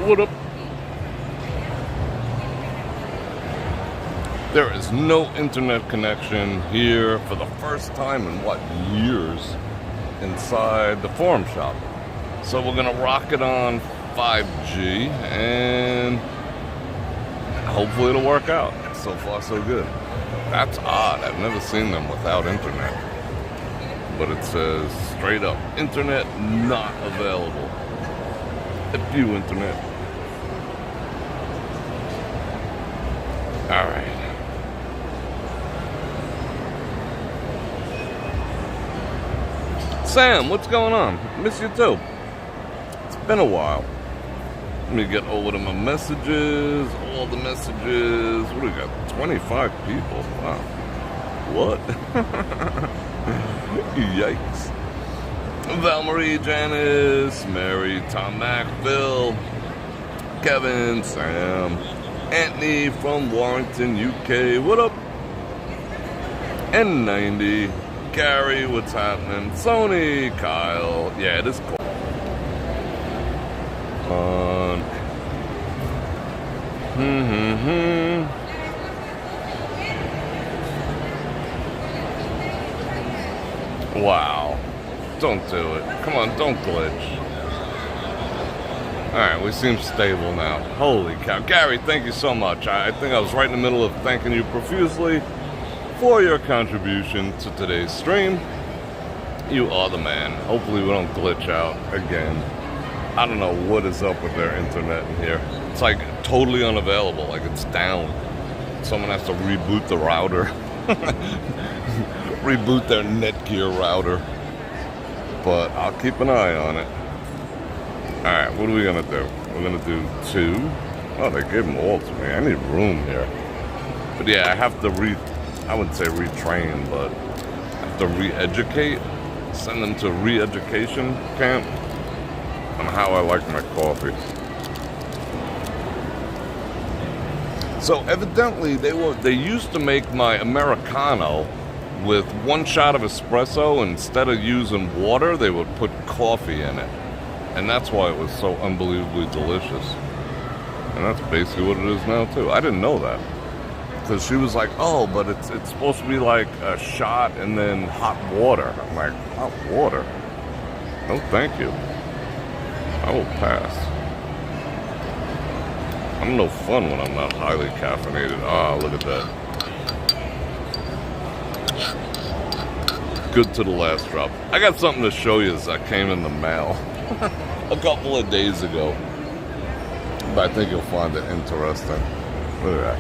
What up? There is no internet connection here for the first time in what, years inside the forum shop. So we're gonna rock it on 5G and hopefully it'll work out. So far so good. That's odd. I've never seen them without internet. But it says straight up, internet not available. F you, internet. Alright. Sam, what's going on? Miss you too. It's been a while. Let me get over to my messages, all the messages. What do we got? 25 people. Wow. What? Yikes. Val-Marie, Janice, Mary, Tom Mac, Phil, Kevin, Sam, Anthony from Warrington, UK. What up? N90, Gary, what's happening? Sony, Kyle. Yeah, it is cool. Wow. Don't do it. Come on, don't glitch. Alright, we seem stable now. Holy cow. Gary, thank you so much. I think I was right in the middle of thanking you profusely for your contribution to today's stream. You are the man. Hopefully we don't glitch out again. I don't know what is up with their internet in here. It's like totally unavailable, like it's down. Someone has to reboot the router. Reboot their Netgear router. But I'll keep an eye on it. Alright, what are we gonna do? We're gonna do 2. Oh, they gave them all to me. I need room here. But yeah, I have to I wouldn't say retrain, but I have to re-educate. Send them to re-education camp on how I like my coffee. So evidently they used to make my Americano with 1 shot of espresso. Instead of using water, they would put coffee in it. And that's why it was so unbelievably delicious. And that's basically what it is now too. I didn't know that. Because she was like, oh, but it's supposed to be like a shot and then hot water. I'm like, hot water? No thank you. I will pass. I'm no fun when I'm not highly caffeinated. Ah, look at that. Good to the last drop. I got something to show you that came in the mail a couple of days ago. But I think you'll find it interesting. Look at that.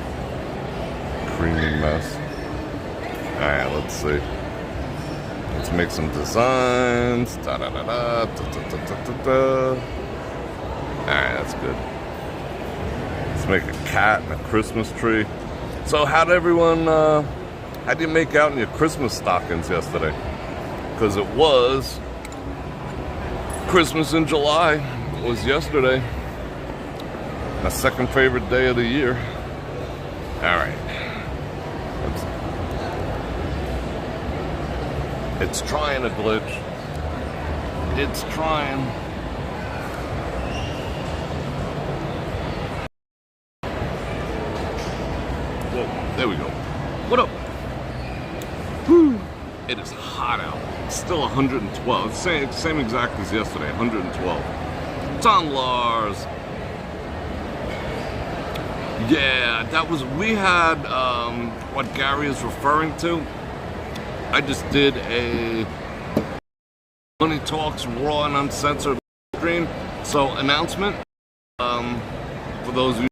Creamy mess. Alright, let's see. Let's make some designs. Da-da-da-da, da-da-da-da-da. Alright, that's good. Let's make a cat and a Christmas tree. So how'd you make out in your Christmas stockings yesterday? Because it was Christmas in July. It was yesterday. My second favorite day of the year. Alright. It's trying to glitch. It's trying. Whoa, there we go. What up? Whew. It is hot out. It's still 112. Same exact as yesterday, 112. Tom Lars. Yeah, we had what Gary is referring to. I just did a Money Talks Raw and Uncensored stream. So, announcement, for those of you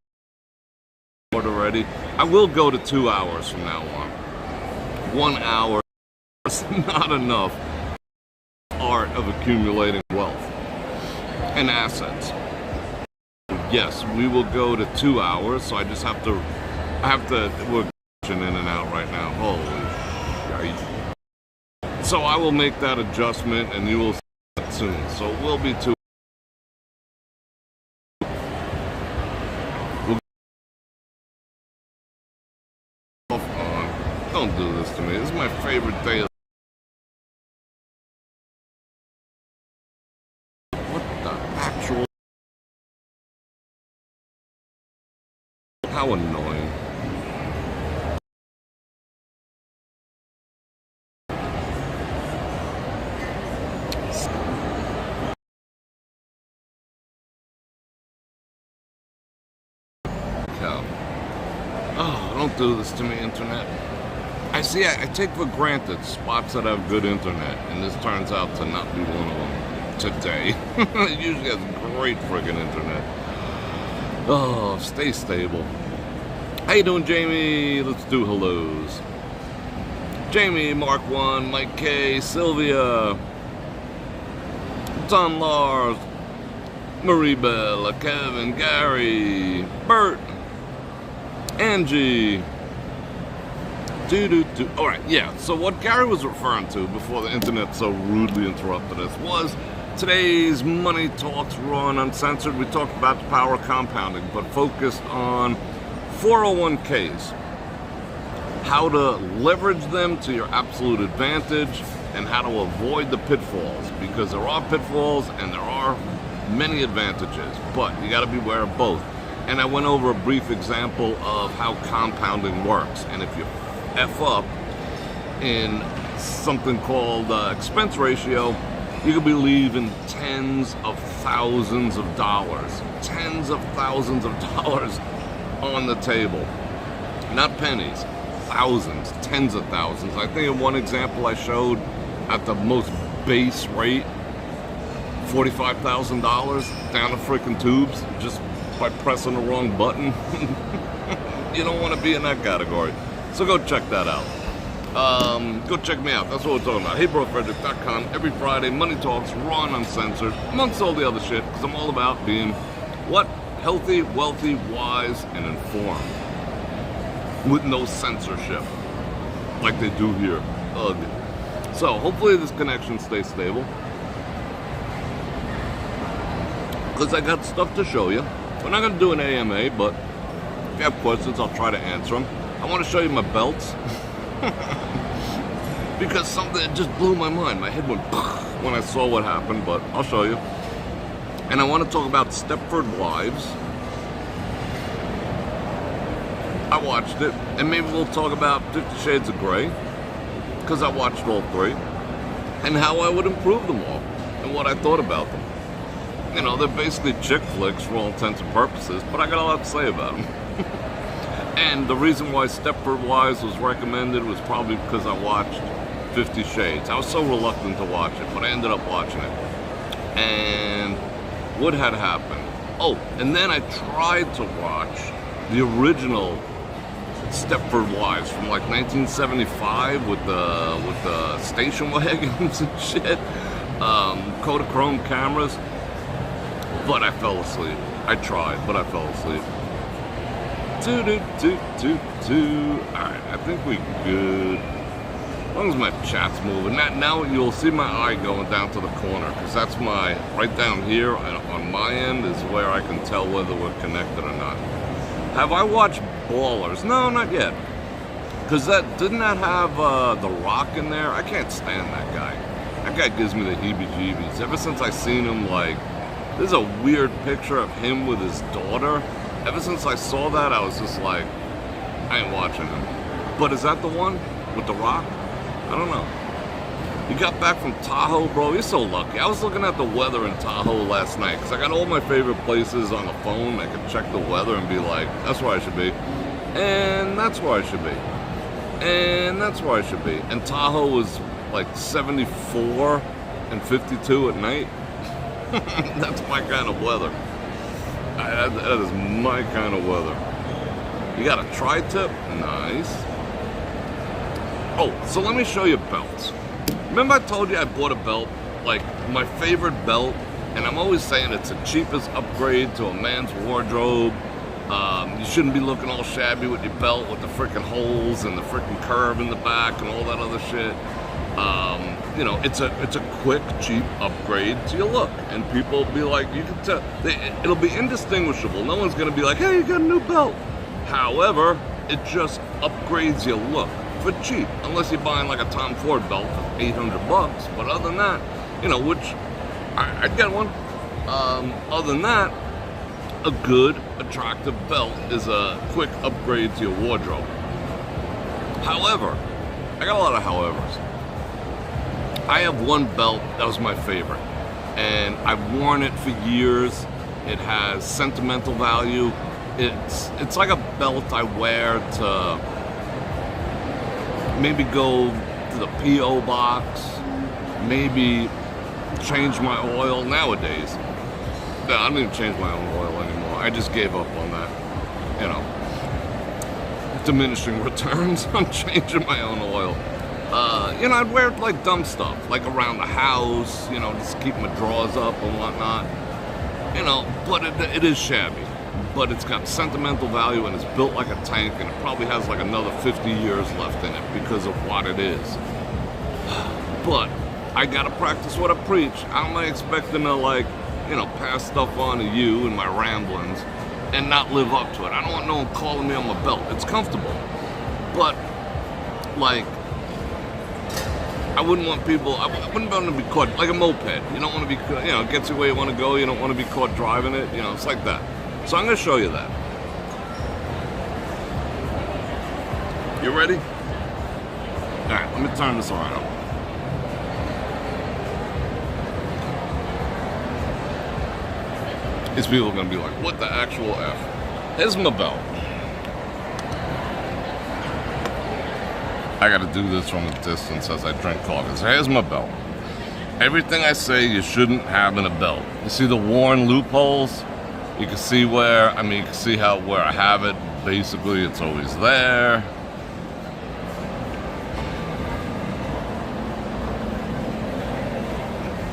who know already, I will go to 2 hours from now on. 1 hour is not enough. Art of accumulating wealth and assets. Yes, we will go to 2 hours, so we're in and out right now. Holy shit. So I will make that adjustment and you will see that soon. So it will be 2 Don't do this to me. This is my favorite day of How annoying. Cow. Oh, don't do this to me, internet. I take for granted spots that have good internet, and this turns out to not be one of them today. It usually has great friggin' internet. Oh, stay stable. How you doing, Jamie? Let's do hellos. Jamie, Mark 1, Mike K, Sylvia, Don Lars, Marie Bella, Kevin, Gary, Bert, Angie. All right, yeah. So what Gary was referring to before the internet so rudely interrupted us was today's Money Talks Raw and Uncensored. We talked about the power of compounding, but focused on 401ks, how to leverage them to your absolute advantage, and how to avoid the pitfalls, because there are pitfalls and there are many advantages, but you got to be aware of both. And I went over a brief example of how compounding works, and if you F up in something called expense ratio, you could be leaving tens of thousands of dollars on the table. Not pennies, thousands, tens of thousands. I think in one example I showed at the most base rate, $45,000 down the freaking tubes just by pressing the wrong button. You don't want to be in that category. So go check that out. Go check me out. That's what we're talking about. HeyBrorFredrik.com. Every Friday, Money Talks, raw and uncensored, amongst all the other shit, because I'm all about being, what? Healthy, wealthy, wise, and informed. With no censorship. Like they do here. Ugh. So, hopefully this connection stays stable. Because I got stuff to show you. We're not going to do an AMA, but if you have questions, I'll try to answer them. I want to show you my belts. Because something just blew my mind. My head went when I saw what happened, but I'll show you. And I want to talk about Stepford Wives. I watched it. And maybe we'll talk about 50 Shades of Grey, because I watched all three. And how I would improve them all. And what I thought about them. You know, they're basically chick flicks for all intents and purposes, but I got a lot to say about them. And the reason why Stepford Wives was recommended was probably because I watched 50 Shades. I was so reluctant to watch it, but I ended up watching it. And what had happened? Oh, and then I tried to watch the original Stepford Wives from like 1975 with the station wagons and shit, Kodachrome cameras. But I fell asleep. I tried, but I fell asleep. Alright, I think we good. As long as my chat's moving. Now you'll see my eye going down to the corner, because that's my, right down here on my end is where I can tell whether we're connected or not. Have I watched Ballers? No, not yet. Because didn't that have The Rock in there? I can't stand that guy. That guy gives me the heebie-jeebies. Ever since I seen him, like, there's a weird picture of him with his daughter. Ever since I saw that, I was just like, I ain't watching him. But is that the one with The Rock? I don't know. You got back from Tahoe, bro? You're so lucky. I was looking at the weather in Tahoe last night, because I got all my favorite places on the phone. I can check the weather and be like, that's where I should be. And that's where I should be. And that's where I should be. And Tahoe was like 74 and 52 at night. That's my kind of weather. That is my kind of weather. You got a tri-tip? Nice. Oh, so let me show you belts. Remember I told you I bought a belt? Like, my favorite belt, and I'm always saying it's the cheapest upgrade to a man's wardrobe. You shouldn't be looking all shabby with your belt with the freaking holes and the freaking curve in the back and all that other shit. You know, it's a quick, cheap upgrade to your look, and people will be like, you can tell, it'll be indistinguishable. No one's gonna be like, hey, you got a new belt. However, it just upgrades your look for cheap, unless you're buying like a Tom Ford belt for $800. But other than that, you know, which I'd get one. Other than that, a good attractive belt is a quick upgrade to your wardrobe. However, I got a lot of howevers. I have one belt that was my favorite, and I've worn it for years. It has sentimental value. It's like a belt I wear to maybe go to the P.O. box, maybe change my oil. Nowadays, no, I don't even change my own oil anymore. I just gave up on that, you know, diminishing returns on changing my own oil. You know, I'd wear it like dumb stuff, like around the house, you know, just keep my drawers up and whatnot. You know, but it is shabby. But it's got sentimental value and it's built like a tank, and it probably has like another 50 years left in it because of what it is. But I gotta practice what I preach. How am I expecting to, like, you know, pass stuff on to you and my ramblings and not live up to it? I don't want no one calling me on my belt. It's comfortable, but like, I wouldn't want people, I wouldn't want to be caught, like a moped. You don't want to be, you know, it gets you where you want to go. You don't want to be caught driving it. You know, it's like that. So I'm going to show you that. You ready? All right, let me turn this around. These people are going to be like, what the actual F? Here's my belt. I got to do this from a distance as I drink coffee. So here's my belt. Everything I say you shouldn't have in a belt. You see the worn loopholes? You can see where, I mean, you can see how where I have it. Basically, it's always there.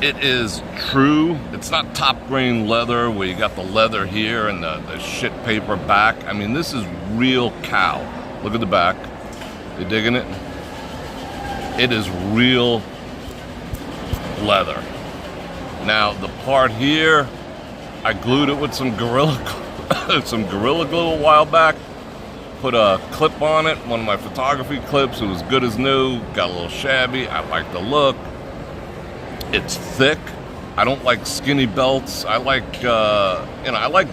It is true. It's not top grain leather where you got the leather here and the shit paper back. I mean, this is real cow. Look at the back. You digging it? It is real leather. Now, the part here, I glued it with some Gorilla Glue a while back. Put a clip on it, one of my photography clips. It was good as new. Got a little shabby. I like the look. It's thick. I don't like skinny belts. I like, I like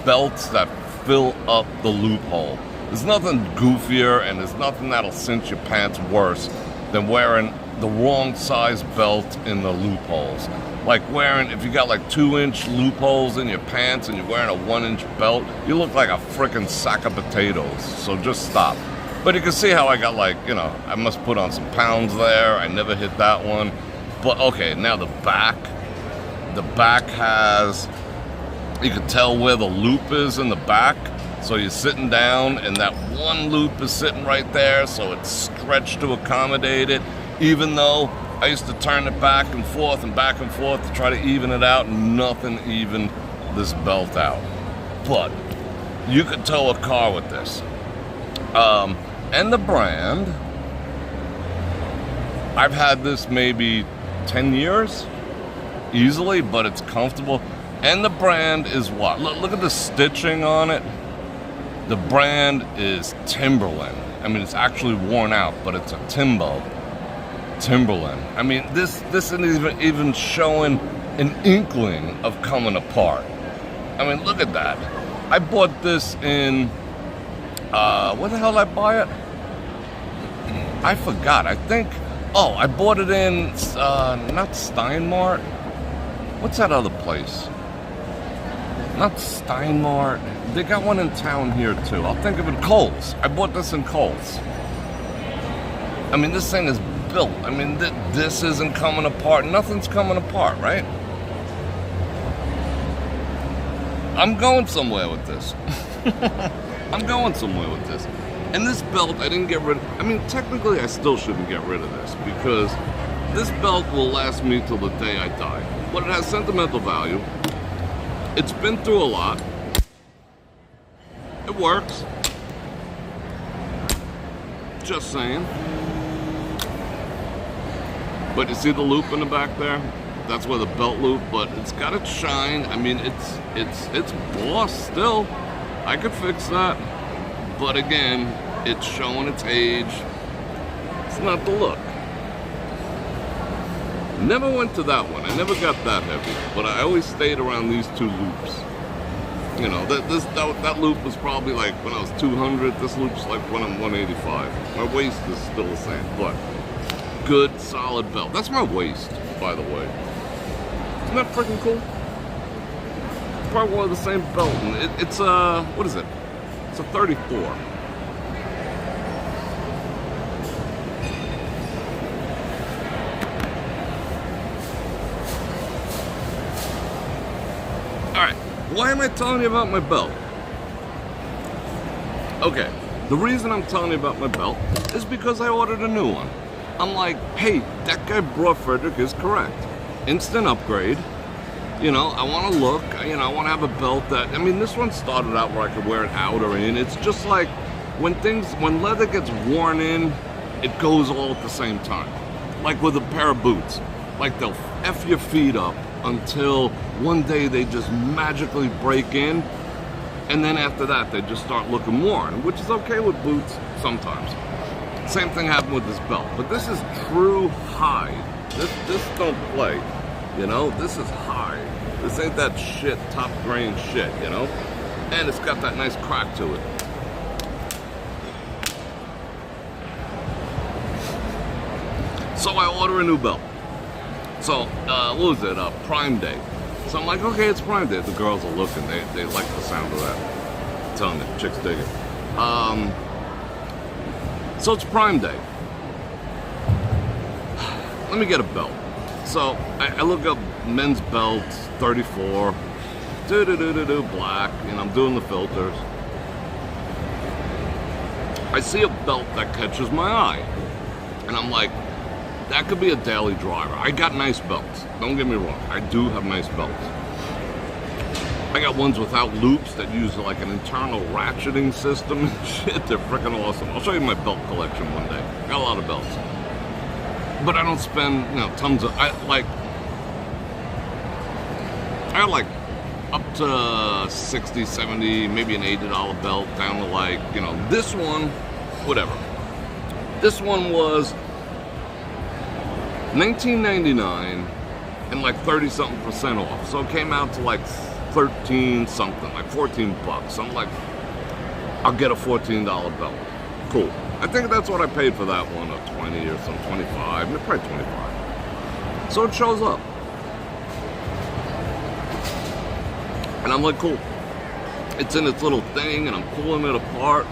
belts that fill up the loophole. There's nothing goofier and there's nothing that'll cinch your pants worse than wearing the wrong size belt in the loopholes. Like wearing, if you got like 2-inch loopholes in your pants and you're wearing a 1-inch belt, you look like a frickin' sack of potatoes. So just stop. But you can see how I got, like, you know, I must put on some pounds there. I never hit that one. But okay, now the back has, you can tell where the loop is in the back. So you're sitting down and that one loop is sitting right there, so it's stretched to accommodate it. Even though I used to turn it back and forth to try to even it out, and nothing evened this belt out. But you could tow a car with this. And the brand, I've had this maybe 10 years, easily, but it's comfortable. And the brand is what? Look at the stitching on it. The brand is Timberland. I mean, it's actually worn out, but it's a Timberland. I mean, this isn't even showing an inkling of coming apart. I mean, look at that. I bought this in, where the hell did I buy it? I forgot. I think, I bought it in, not Steinmart. What's that other place? Not Steinmart. They got one in town here too. I'll think of it, Kohl's. I bought this in Kohl's. I mean, this thing is built. I mean, this isn't coming apart. Nothing's coming apart, right? I'm going somewhere with this. I'm going somewhere with this. And this belt, I didn't get rid of. I mean, technically, I still shouldn't get rid of this because this belt will last me till the day I die. But it has sentimental value. It's been through a lot. It works. Just saying. But you see the loop in the back there? That's where the belt loop, but it's got its shine. I mean, it's boss still. I could fix that. But again, it's showing its age. It's not the look. Never went to that one. I never got that heavy, but I always stayed around these two loops. You know, that loop was probably like when I was 200. This loop's like when I'm 185. My waist is still the same, but good, solid belt. That's my waist, by the way. Isn't that freaking cool? Probably wore the same belt, and it's a, what is it? It's a 34. Alright, why am I telling you about my belt? Okay, the reason I'm telling you about my belt is because I ordered a new one. I'm like, hey, that guy Bror Fredrik is correct. Instant upgrade. You know, I want to look, you know, I want to have a belt that, I mean, this one started out where I could wear it out or in. It's just like when leather gets worn in, it goes all at the same time. Like with a pair of boots. Like they'll F your feet up until one day they just magically break in. And then after that, they just start looking worn, which is okay with boots sometimes. Same thing happened with this belt. But this is true hide. This don't play. You know, this is hide. This ain't that shit, top grain shit, you know? And it's got that nice crack to it. So I order a new belt. So, what was it? Prime Day. So I'm like, okay, it's Prime Day. The girls are looking. They like the sound of that. I'm telling you, chicks dig it. So it's Prime Day. Let me get a belt. So I look up men's belts, 34, black, and I'm doing the filters. I see a belt that catches my eye, and I'm like, that could be a daily driver. I got nice belts, don't get me wrong, I do have nice belts. I got ones without loops that use like an internal ratcheting system and shit, they're freaking awesome. I'll show you my belt collection one day, I got a lot of belts. But I don't spend, you know, tons of, I got like up to 60, 70, maybe an $80 belt down to like, you know, this one, whatever. This one was $19.99 and like 30-something% off. So it came out to like 13 something, like 14 bucks. So I'm like, I'll get a $14 belt. Cool. I think that's what I paid for that one, or 20 or some 25, probably 25. So it shows up. And I'm like, cool. It's in its little thing, and I'm pulling it apart.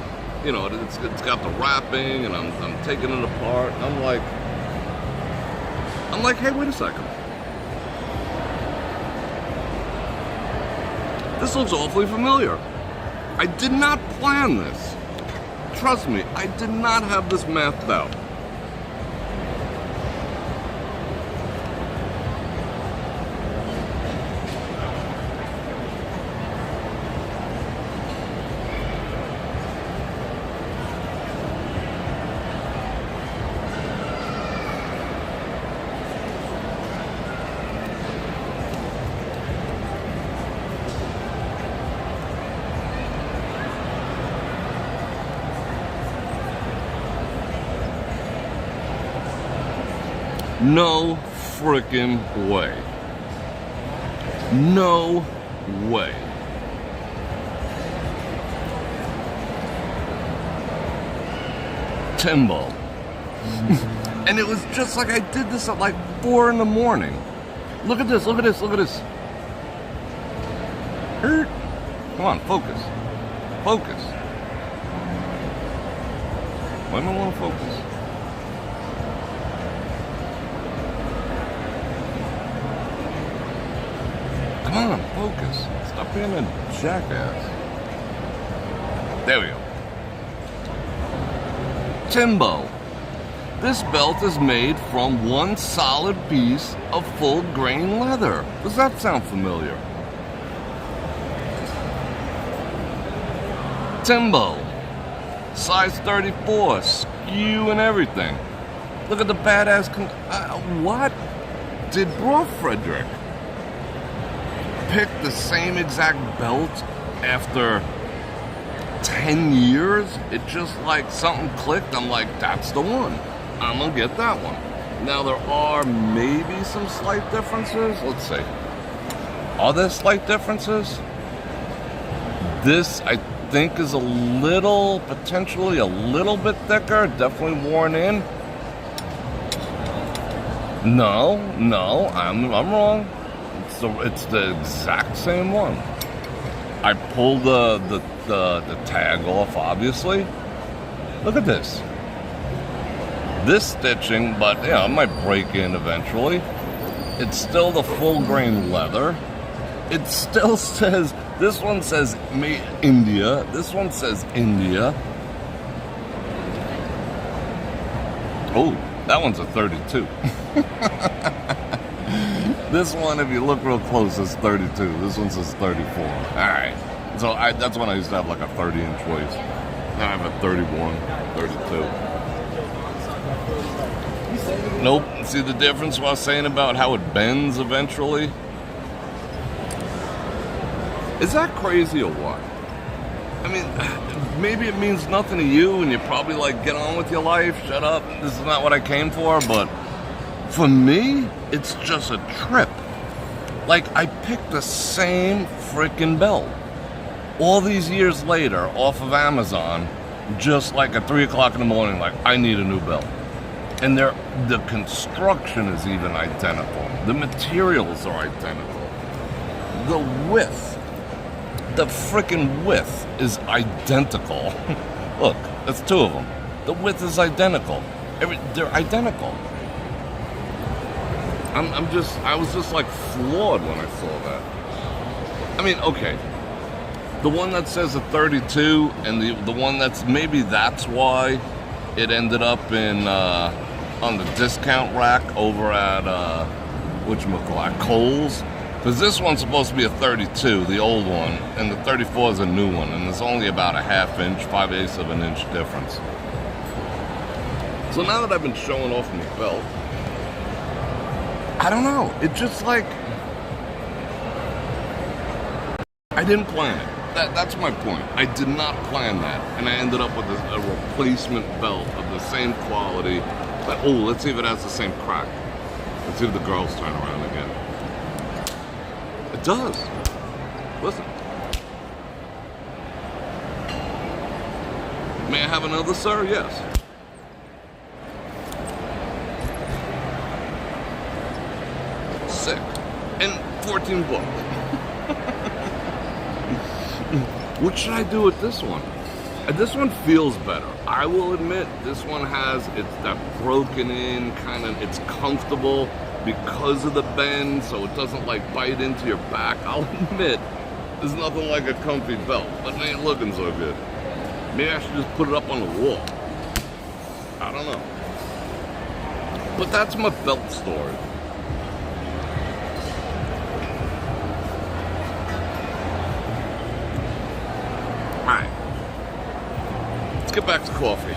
You know, it's got the wrapping, and I'm taking it apart. And I'm like, hey, wait a second. This looks awfully familiar. I did not plan this. Trust me, I did not have this mapped out. No freaking way. No way. Timbo. And it was just like I did this at like 4 in the morning. Look at this, look at this, look at this. Come on, focus. Focus. Why don't I want to focus? Come on, focus. Stop being a jackass. There we go. Timbo. This belt is made from one solid piece of full grain leather. Does that sound familiar? Timbo. Size 34, skew and everything. Look at the badass. What? Did Bror Fredrik pick the same exact belt after 10 years? It just like something clicked. I'm like, that's the one. I'm gonna get that one. Now there are maybe some slight differences. Let's see. Are there slight differences? This, I think, is potentially a little bit thicker, definitely worn in. No, I'm wrong. It's the exact same one. I pulled the tag off, obviously. Look at this. This stitching, but yeah, it might break in eventually. It's still the full grain leather. It still says, this one says made India. This one says India. Oh, that one's a 32. This one, if you look real close, is 32. This one says 34. Alright. So that's when I used to have like a 30-inch waist. Now I have a 31, 32. Nope. See the difference what I was saying about how it bends eventually? Is that crazy or what? I mean, maybe it means nothing to you and you're probably like, get on with your life, shut up, this is not what I came for, but for me, it's just a trip. Like, I picked the same freaking belt all these years later off of Amazon, just like at 3 o'clock in the morning, like, I need a new belt. And the construction is even identical. The materials are identical. The width, the freaking width is identical. Look, that's two of them. The width is identical. They're identical. I was just like floored when I saw that. I mean, okay. The one that says a 32 and the one maybe that's why it ended up in, on the discount rack over at, whatchamacallit, Kohl's. Because this one's supposed to be a 32, the old one, and the 34 is a new one, and there's only about a ½ inch, 5/8 of an inch difference. So now that I've been showing off my belt, I don't know, it just like, I didn't plan it. That's my point. I did not plan that, and I ended up with a replacement belt of the same quality. Like, oh, let's see if it has the same crack. Let's see if the girls turn around again. It does. Listen. May I have another, sir? Yes. Sick. And 14 bucks. What should I do with this one? This one feels better. I will admit, this one has, it's that broken in kind of, it's comfortable because of the bend, so it doesn't like bite into your back. I'll admit, there's nothing like a comfy belt, but it ain't looking so good. Maybe I should just put it up on the wall. I don't know. But that's my belt story. Alright. Let's get back to coffee.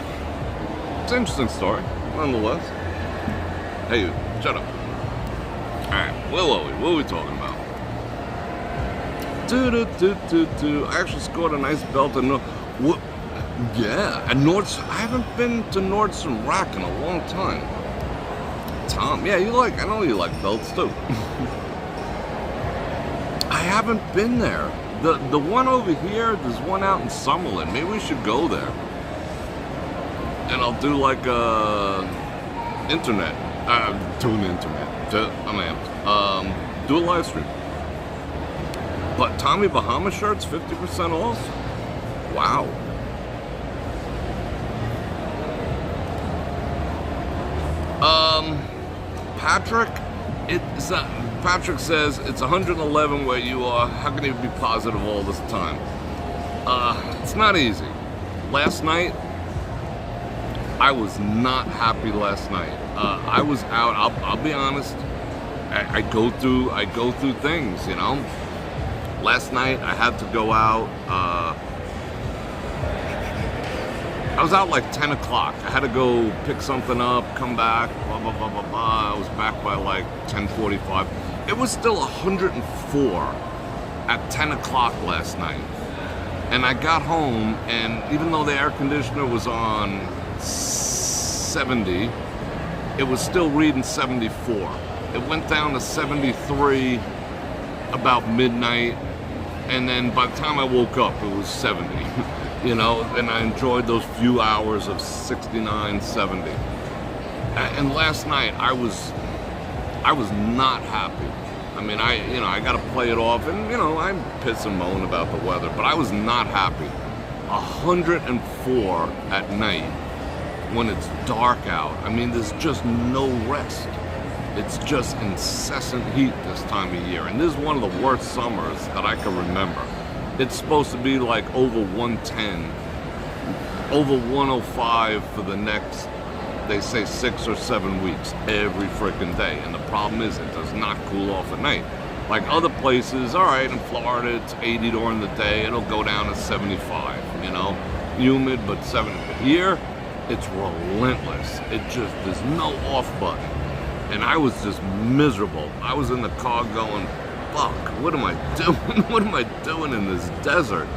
It's an interesting story, nonetheless. Hey, you, shut up. Alright, where were we? What were we talking about? I actually scored a nice belt in what? Yeah, at Nordstrom. I haven't been to Nordstrom Rack in a long time. Tom, yeah, I know you like belts too. I haven't been there. The one over here, there's one out in Summerlin. Maybe we should go there. And I'll do like internet. Do an internet. I'm amped. Do a live stream. But Tommy Bahama shirts, 50% off? Wow. Patrick says it's 111 where you are. How can you be positive all this time? It's not easy. Last night, I was not happy last night. I was out. I'll be honest. I go through things, you know. Last night I had to go out. I was out like 10 o'clock. I had to go pick something up, come back, blah, blah, blah, blah, blah. I was back by like 10:45. It was still 104 at 10 o'clock last night. And I got home, and even though the air conditioner was on 70, it was still reading 74. It went down to 73 about midnight. And then by the time I woke up, it was 70, you know, and I enjoyed those few hours of 69, 70. And last night, I was not happy. I mean, I got to play it off, and, you know, I piss and moan about the weather, but I was not happy. 104 at night when it's dark out. I mean, there's just no rest. It's just incessant heat this time of year, and this is one of the worst summers that I can remember. It's supposed to be like over 110, over 105 for the next, they say, 6 or 7 weeks, every freaking day. And the problem is it does not cool off at night. Like other places, all right, in Florida, it's 80 during the day. It'll go down to 75, you know, humid, but 70. Here, it's relentless. It just, there's no off button. And I was just miserable. I was in the car going, fuck, what am I doing? What am I doing in this desert?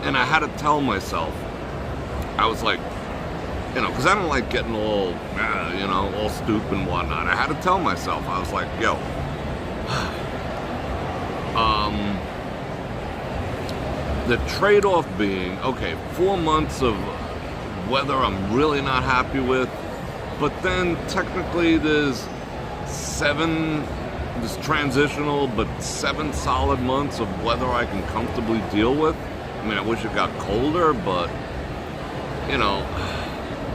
And I had to tell myself, I was like, you know, because I don't like getting all, you know, all stupid and whatnot. I had to tell myself, I was like, yo, the trade-off being, okay, 4 months of weather I'm really not happy with, but then technically there's this transitional, but 7 solid months of weather I can comfortably deal with. I mean, I wish it got colder, but, you know,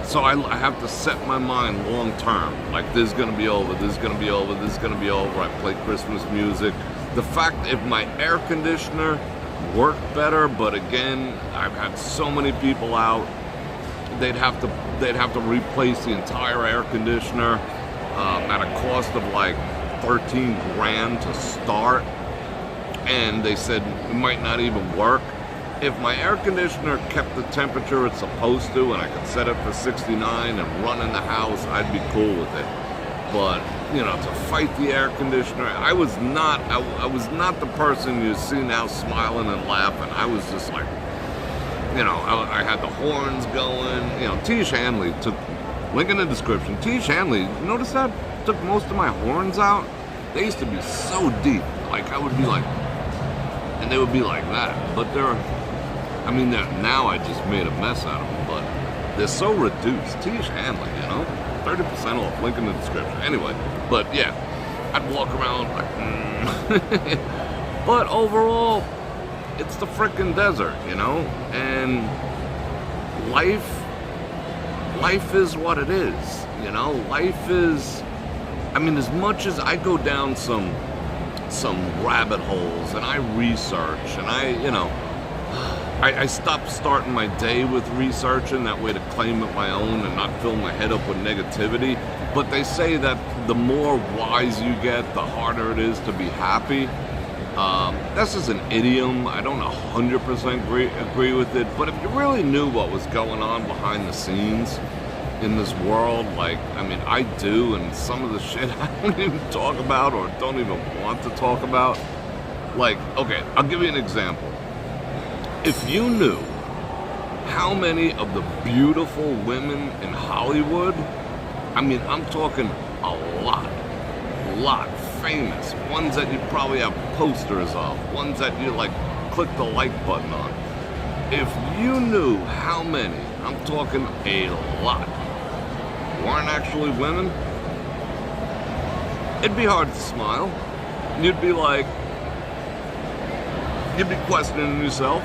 so I have to set my mind long term. Like, this is going to be over, this is going to be over, this is going to be over. I play Christmas music. The fact, if my air conditioner worked better, but again, I've had so many people out, they'd have to replace the entire air conditioner at a cost of like 13 grand to start, and they said it might not even work. If my air conditioner kept the temperature it's supposed to and I could set it for 69 and run in the house, I'd be cool with it. But, you know, to fight the air conditioner, I was not the person you see now smiling and laughing. I was just like, you know, I had the horns going. You know, Tish Hanley took, link in the description, Tish Hanley, notice that? Took most of my horns out. They used to be so deep. Like, I would be like, and they would be like that. But now I just made a mess out of them, but they're so reduced. Tish Hanley, you know? 30% off, link in the description. Anyway, but yeah, I'd walk around like, but overall, it's the frickin' desert, you know? And life is what it is, you know? Life is, I mean, as much as I go down some rabbit holes and I research and I stopped starting my day with researching that way to claim it my own and not fill my head up with negativity. But they say that the more wise you get, the harder it is to be happy. That's just an idiom. I don't 100% agree with it. But if you really knew what was going on behind the scenes in this world, like, I mean, I do, and some of the shit I don't even talk about or don't even want to talk about. Like, okay, I'll give you an example. If you knew how many of the beautiful women in Hollywood, I mean, I'm talking a lot, famous, ones that you probably have posters of, ones that you like click the like button on. If you knew how many, I'm talking a lot, weren't actually women, it'd be hard to smile. You'd be like, you'd be questioning yourself.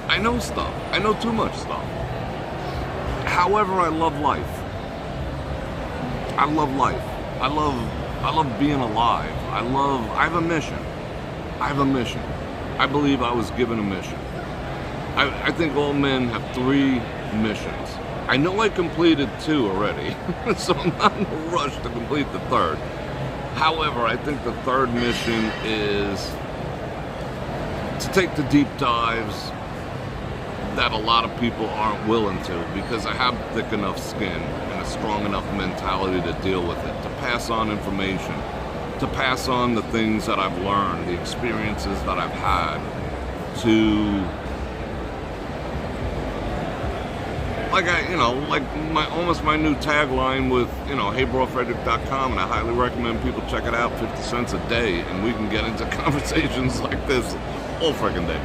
I know stuff. I know too much stuff. However, I love life. I love life. I love being alive. I have a mission. I believe I was given a mission. I think all men have 3 missions. I know I completed 2 already, so I'm not in a rush to complete the 3rd. However, I think the 3rd mission is to take the deep dives that a lot of people aren't willing to, because I have thick enough skin and a strong enough mentality to deal with it, to pass on information, to pass on the things that I've learned, the experiences that I've had, to, like almost my new tagline with, heybrorfredrik.com, and I highly recommend people check it out, 50 cents a day, and we can get into conversations like this all freaking day.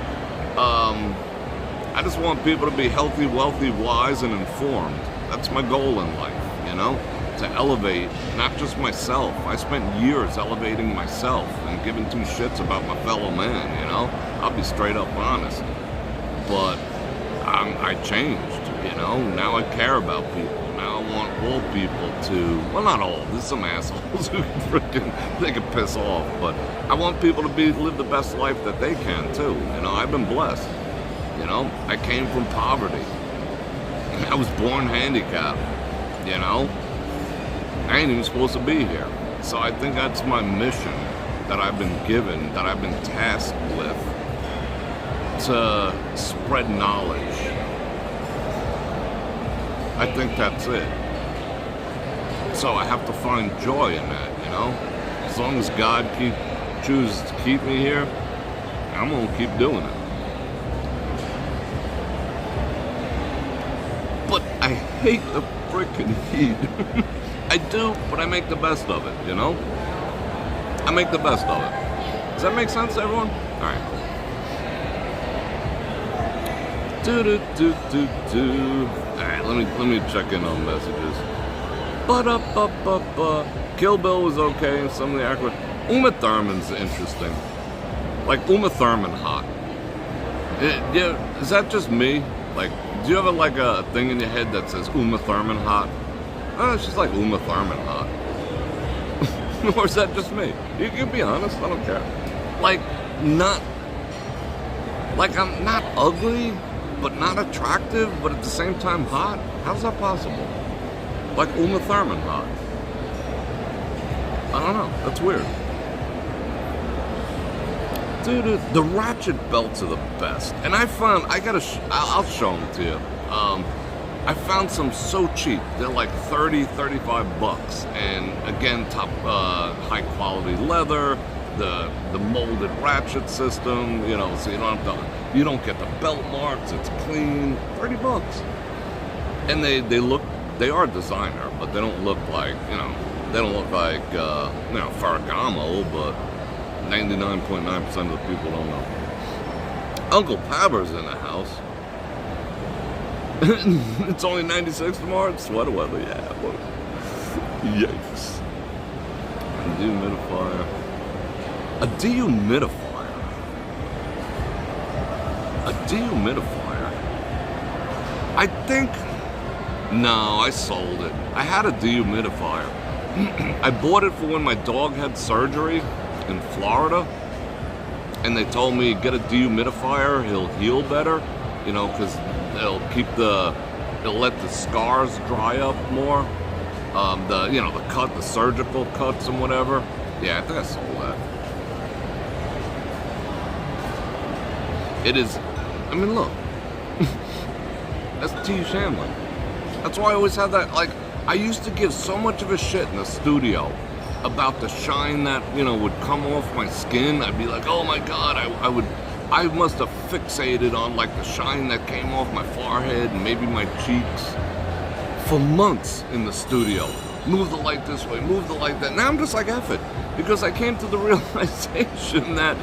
I just want people to be healthy, wealthy, wise, and informed. That's my goal in life, you know? To elevate, not just myself. I spent years elevating myself and giving two shits about my fellow man, you know? I'll be straight up honest. But I changed, you know? Now I care about people. Now I want all people to, well, not all, there's some assholes who they can piss off, but I want people to live the best life that they can too. You know, I've been blessed. You know, I came from poverty. I was born handicapped, you know? I ain't even supposed to be here. So I think that's my mission that I've been given, that I've been tasked with, to spread knowledge. I think that's it. So I have to find joy in that, you know? As long as God chooses to keep me here, I'm gonna keep doing it. But I hate the freaking heat. I do, but I make the best of it, you know? I make the best of it. Does that make sense to everyone? Alright. Alright, let me check in on messages. Kill Bill was okay and some of the accurate. Uma Thurman's interesting. Like Uma Thurman hot. Yeah, is that just me? Like, do you have like a thing in your head that says Uma Thurman hot? Oh, she's like Uma Thurman hot. Or is that just me? You can be honest, I don't care. Like, I'm not ugly, but not attractive, but at the same time hot? How's that possible? Like Uma Thurman hot. I don't know, that's weird. Dude, the ratchet belts are the best. And I found, I'll show them to you. I found some so cheap. They're like 30, 35 bucks. And again, top, high quality leather, the molded ratchet system, you know, so you don't get the belt marks, it's clean, 30 bucks. And they are designer, but they don't look like, you know, Ferragamo, but 99.9% of the people don't know. Uncle Pabber's in the house. It's only 96 tomorrow. It's sweater weather, yeah. But yikes. A dehumidifier. I think. No, I sold it. I had a dehumidifier. I bought it for when my dog had surgery in Florida, and they told me get a dehumidifier, he'll heal better, you know, because it'll let the scars dry up more, the surgical cuts and whatever. Yeah, I think I sold that. It is, I mean, look, that's T. Shanley. That's why I always had that, like, I used to give so much of a shit in the studio about the shine that, you know, would come off my skin. I'd be like, oh my God, I must have fixated on like the shine that came off my forehead and maybe my cheeks for months in the studio. Move the light this way, move the light that. Now I'm just like, F it, because I came to the realization that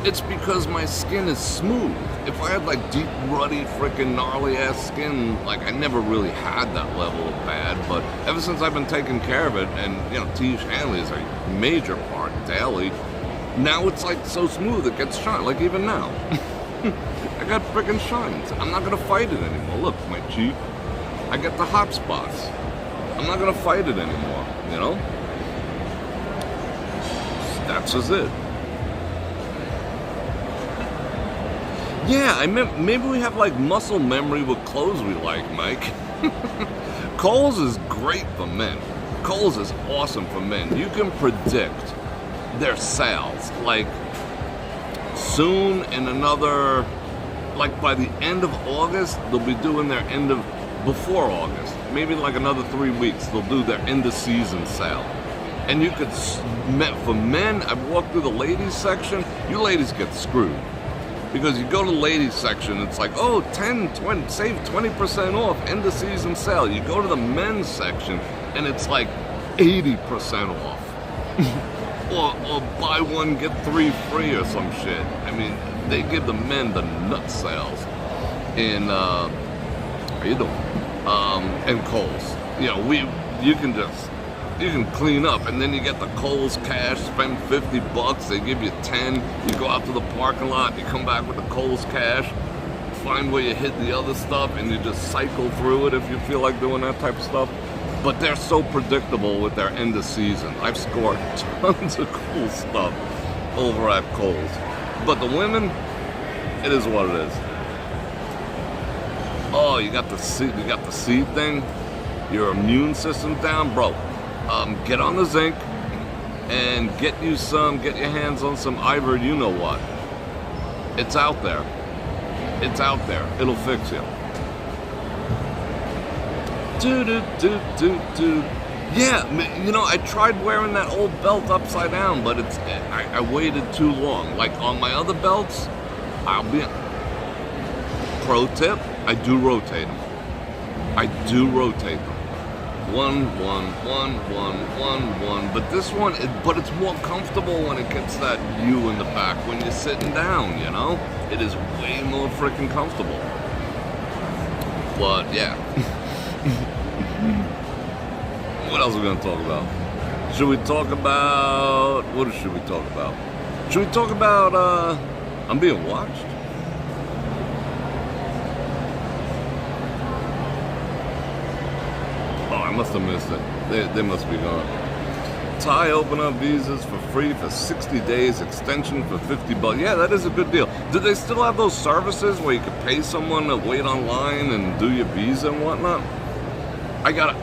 it's because my skin is smooth. If I had like deep, ruddy, freaking gnarly ass skin, like I never really had that level of bad, but ever since I've been taking care of it, and you know, T. Shanley is a major part daily, now it's like so smooth it gets shine, like even now. I got freaking shines. I'm not gonna fight it anymore. Look, my cheek, I get the hot spots. I'm not gonna fight it anymore, you know? That's just it. Yeah, maybe we have like muscle memory with clothes we like, Mike. Kohl's is great for men. Kohl's is awesome for men. You can predict their sales. Like soon in another, like by the end of August, they'll be doing their before August. Maybe like another 3 weeks, they'll do their end of season sale. And you could, for men, I've walked through the ladies section, you ladies get screwed. Because you go to the ladies section, it's like, oh, 10, 20, save 20% off, end of season sale. You go to the men's section, and it's like 80% off. or buy one, get 3 free or some shit. I mean, They give the men the nut sales in, how you doing? In Kohl's. You know, you can clean up, and then you get the Kohl's cash, spend $50, they give you 10, you go out to the parking lot, you come back with the Kohl's cash, find where you hid the other stuff, and you just cycle through it if you feel like doing that type of stuff. But they're so predictable with their end of season. I've scored tons of cool stuff over at Kohl's. But the women, it is what it is. Oh, you got the seed thing, your immune system's down, bro. Get on the zinc and get your hands on some Ivor, you know what. It's out there. It's out there. It'll fix you. Yeah, you know, I tried wearing that old belt upside down, but I waited too long. Like on my other belts, pro tip, I do rotate them. One, but this one, but it's more comfortable when it gets that U in the back when you're sitting down, you know? It is way more freaking comfortable. But, yeah. What else are we going to talk about? Should we talk about, what should we talk about? Should we talk about, I'm being watched? I must have missed it. They must be gone. Thai open up visas for free for 60 days, extension for $50. Yeah, that is a good deal. Do they still have those services where you can pay someone to wait online and do your visa and whatnot? I got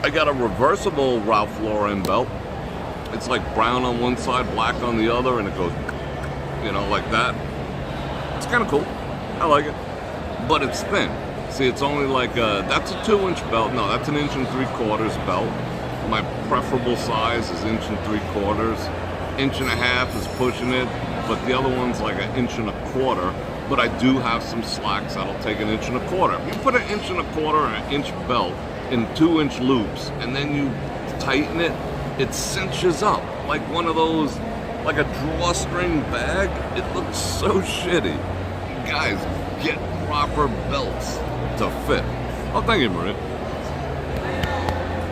a reversible Ralph Lauren belt. It's like brown on one side, black on the other, and it goes, you know, like that. It's kind of cool. I like it, but it's thin. See, it's only like that's a 2-inch belt. No, that's an 1 3/4 belt. My preferable size is 1 3/4. 1.5 is pushing it, but the other one's like 1 1/4. But I do have some slacks that'll take 1 1/4. If you put 1 1/4 and 1 inch belt in 2-inch loops, and then you tighten it, it cinches up like one of those, like a drawstring bag. It looks so shitty. Guys, get proper belts to fit. Oh, thank you, Maria.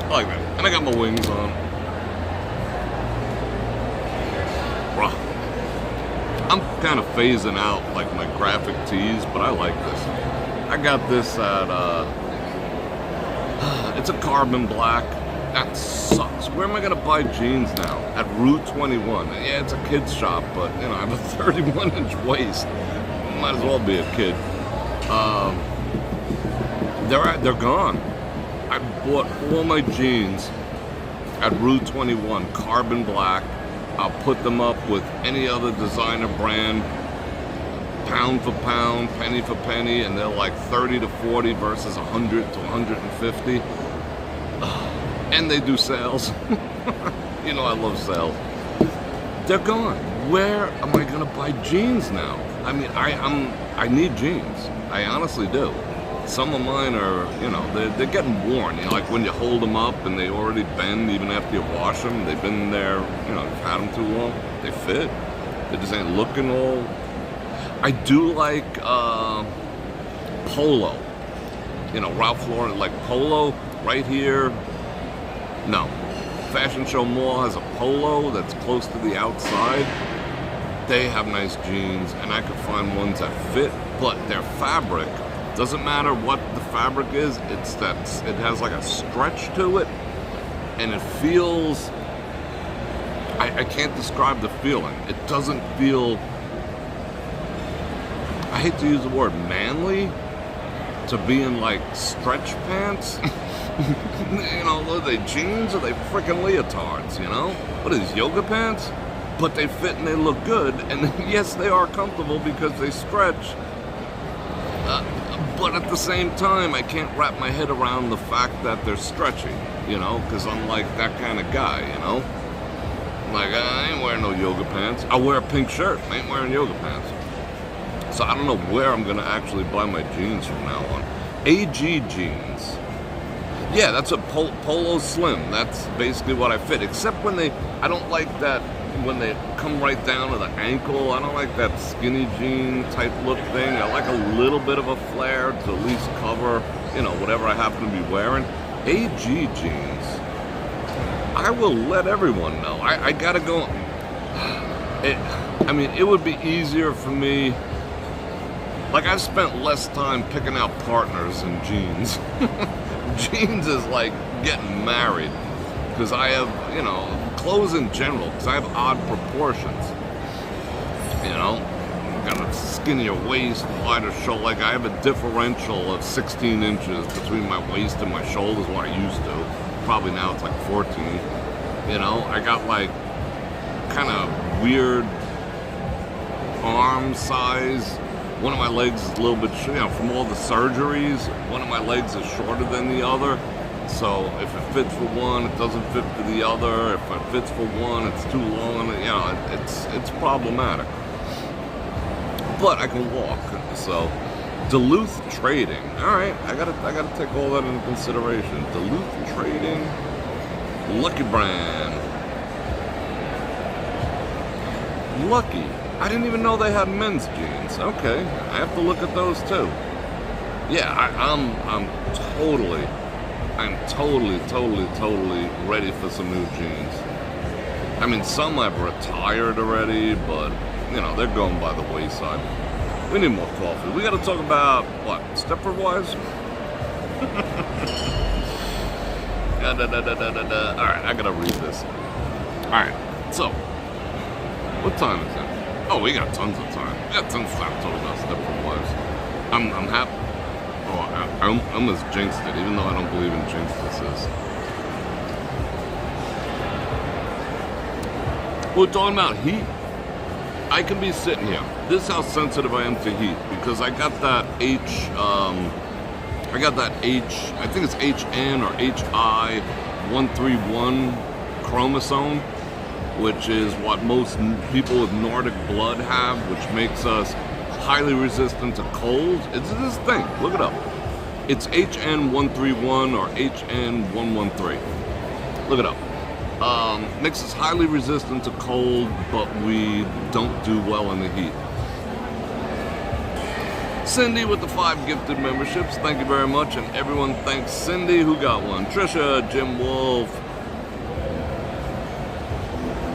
I like that. And I got my wings on. Bruh. I'm kind of phasing out like my graphic tees, but I like this. I got this at, it's a carbon black. That sucks. Where am I gonna buy jeans now? At Route 21. Yeah, it's a kid's shop, but you know, I have a 31-inch waist. Might as well be a kid. They're gone. I bought all my jeans at Route 21, carbon black. I'll put them up with any other designer brand, pound for pound, penny for penny, and they're like 30 to 40 versus 100 to 150. And they do sales. You know I love sales. They're gone. Where am I gonna buy jeans now? I mean, I need jeans. I honestly do. Some of mine are, you know, they're getting worn. You know, like when you hold them up and they already bend even after you wash them. They've been there, you know, you've had them too long. They fit. They just ain't looking all. I do like polo. You know, Ralph Lauren, like polo right here. No. Fashion Show Mall has a polo that's close to the outside. They have nice jeans, and I could find ones that fit, but their fabric, doesn't matter what the fabric is, it has like a stretch to it, and it feels, I can't describe the feeling. It doesn't feel, I hate to use the word manly, to be in like stretch pants. You know, are they jeans or are they freaking leotards, you know? What are these, yoga pants? But they fit and they look good, and yes, they are comfortable because they stretch. But at the same time, I can't wrap my head around the fact that they're stretchy, you know, because I'm like that kind of guy, you know? Like, I ain't wearing no yoga pants. I wear a pink shirt, I ain't wearing yoga pants. So I don't know where I'm gonna actually buy my jeans from now on. AG jeans. Yeah, that's a Polo Slim. That's basically what I fit, except when I don't like that when they come right down to the ankle. I don't like that skinny jean type look thing. I like a little bit of a flare to at least cover, you know, whatever I happen to be wearing. AG jeans. I will let everyone know. I gotta go. I mean, it would be easier for me. Like, I've spent less time picking out partners in jeans. Jeans is like getting married. Because I have, you know, clothes in general, because I have odd proportions. You know, got a skinnier waist, wider shoulder. Like, I have a differential of 16 inches between my waist and my shoulders, what I used to. Probably now it's like 14. You know, I got like kind of weird arm size. One of my legs is a little bit, you know, from all the surgeries, one of my legs is shorter than the other. So if it fits for one, it doesn't fit for the other. If it fits for one, it's too long. You know, it's problematic. But I can walk. So Duluth trading. All right, I gotta take all that into consideration. Duluth trading. Lucky brand. Lucky. I didn't even know they had men's jeans. Okay, I have to look at those too. Yeah, I'm totally ready for some new jeans. I mean, some I've retired already, but you know, they're going by the wayside. We need more coffee. We got to talk about what? Stepford Wives? All right, I gotta read this. All right, so what time is it? Oh, we got tons of time. We got tons of time to talk about Stepford Wives. I'm happy. Oh, I almost jinxed it, even though I don't believe in jinxes. We're talking about heat. I can be sitting here. This is how sensitive I am to heat, because I got that I think it's HN or HI131 chromosome, which is what most people with Nordic blood have, which makes us highly resistant to cold. It's this thing. Look it up. It's HN131 or HN113. Look it up. Makes us highly resistant to cold, but we don't do well in the heat. Cindy with the 5 gifted memberships. Thank you very much. And everyone thanks Cindy, who got one. Trisha, Jim Wolf,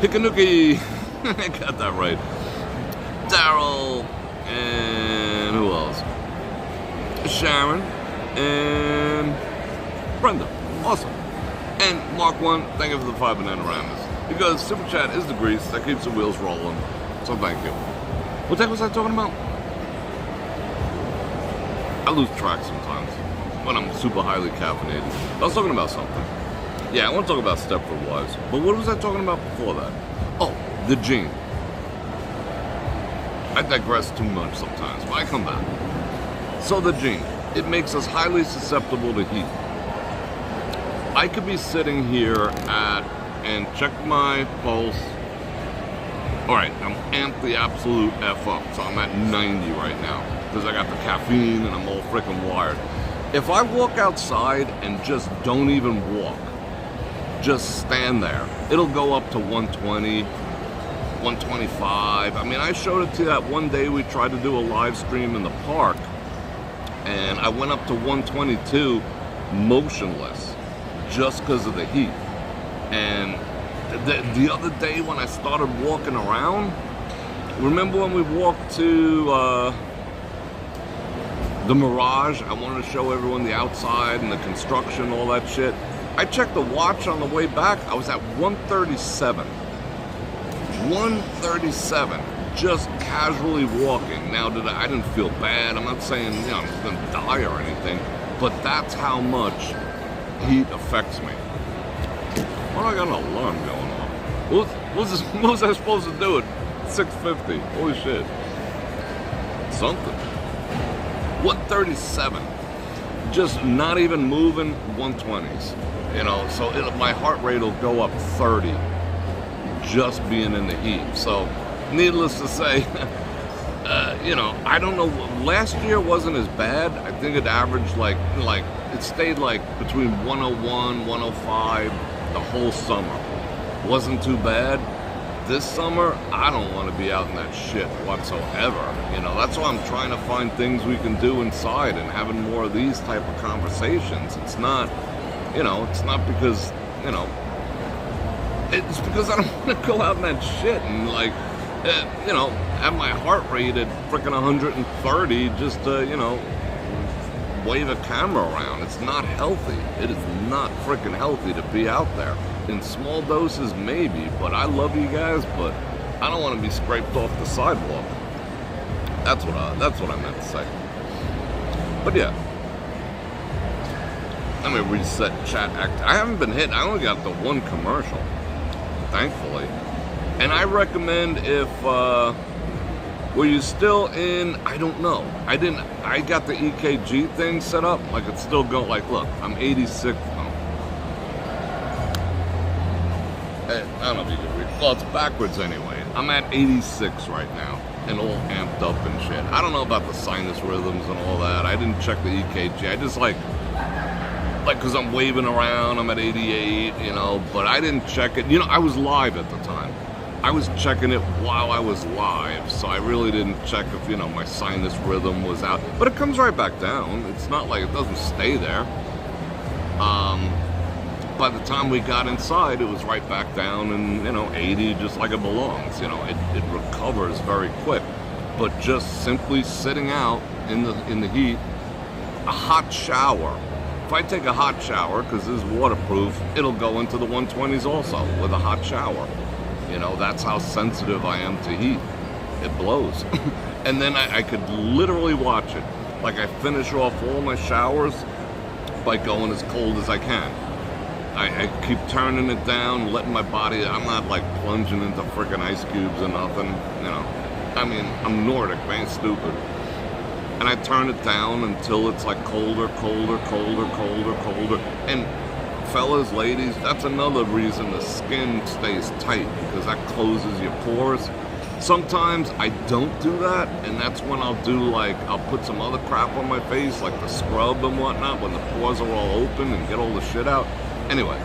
Hikanuki. I got that right. Daryl, and who else? Sharon, and Brenda. Awesome. And Mark 1, thank you for the 5 Bananaramas. Because Super Chat is the grease that keeps the wheels rolling. So thank you. What the heck was I talking about? I lose track sometimes when I'm super highly caffeinated. I was talking about something. Yeah, I want to talk about Stepford Wives. But what was I talking about before that? Oh, the jean. I digress too much sometimes, but I come back. So the jean, it makes us highly susceptible to heat. I could be sitting here and check my pulse. All right, I'm amped the absolute F up, so I'm at 90 right now because I got the caffeine and I'm all freaking wired. If I walk outside and just don't even walk, just stand there, it'll go up to 120, 125. I mean, I showed it to you that one day we tried to do a live stream in the park, and I went up to 122 motionless just because of the heat. And the other day when I started walking around, remember when we walked to the Mirage? I wanted to show everyone the outside and the construction, all that shit. I checked the watch on the way back. I was at 137. 137, just casually walking. Now, I didn't feel bad. I'm not saying, you know, I'm going to die or anything, but that's how much heat affects me. Why do I got an alarm going on? What was I supposed to do at 6:50? Holy shit. Something. 137. Just not even moving, 120s. You know, so my heart rate will go up 30 just being in the heat. So, needless to say, you know, I don't know. Last year wasn't as bad. I think it averaged like it stayed like between 101, 105 the whole summer. Wasn't too bad. this summer, I don't want to be out in that shit whatsoever. You know, that's why I'm trying to find things we can do inside and having more of these type of conversations. It's not, you know, it's not because, you know, it's because I don't want to go out in that shit and, like, you know, have my heart rate at freaking 130 just to, you know, wave a camera around. It's not healthy. It is not freaking healthy to be out there. In small doses, maybe, but I love you guys, but I don't want to be scraped off the sidewalk. That's what I meant to say. But yeah. Let me reset chat act. I haven't been hit. I only got the one commercial, thankfully. And I recommend if, were you still in, I don't know. I got the EKG thing set up. Like, it's still going, like, look, I'm 86. I don't know if you can read. Well, it's backwards anyway. I'm at 86 right now and all amped up and shit. I don't know about the sinus rhythms and all that. I didn't check the EKG. I just like, because I'm waving around, I'm at 88, you know, but I didn't check it. You know, I was live at the time. I was checking it while I was live, so I really didn't check if, you know, my sinus rhythm was out. But it comes right back down. It's not like it doesn't stay there. By the time we got inside, it was right back down and, you know, 80, just like it belongs. You know, it recovers very quick. But just simply sitting out in the heat, a hot shower. If I take a hot shower, because this is waterproof, it'll go into the 120s also with a hot shower. You know, that's how sensitive I am to heat. It blows. And then I could literally watch it. Like, I finish off all my showers by going as cold as I can. I keep turning it down, letting my body, I'm not like plunging into freaking ice cubes or nothing, you know. I mean, I'm Nordic, I ain't stupid. And I turn it down until it's like colder. And fellas, ladies, that's another reason the skin stays tight, because that closes your pores. Sometimes I don't do that, and that's when I'll do, like, I'll put some other crap on my face, like the scrub and whatnot, when the pores are all open and get all the shit out. Anyway,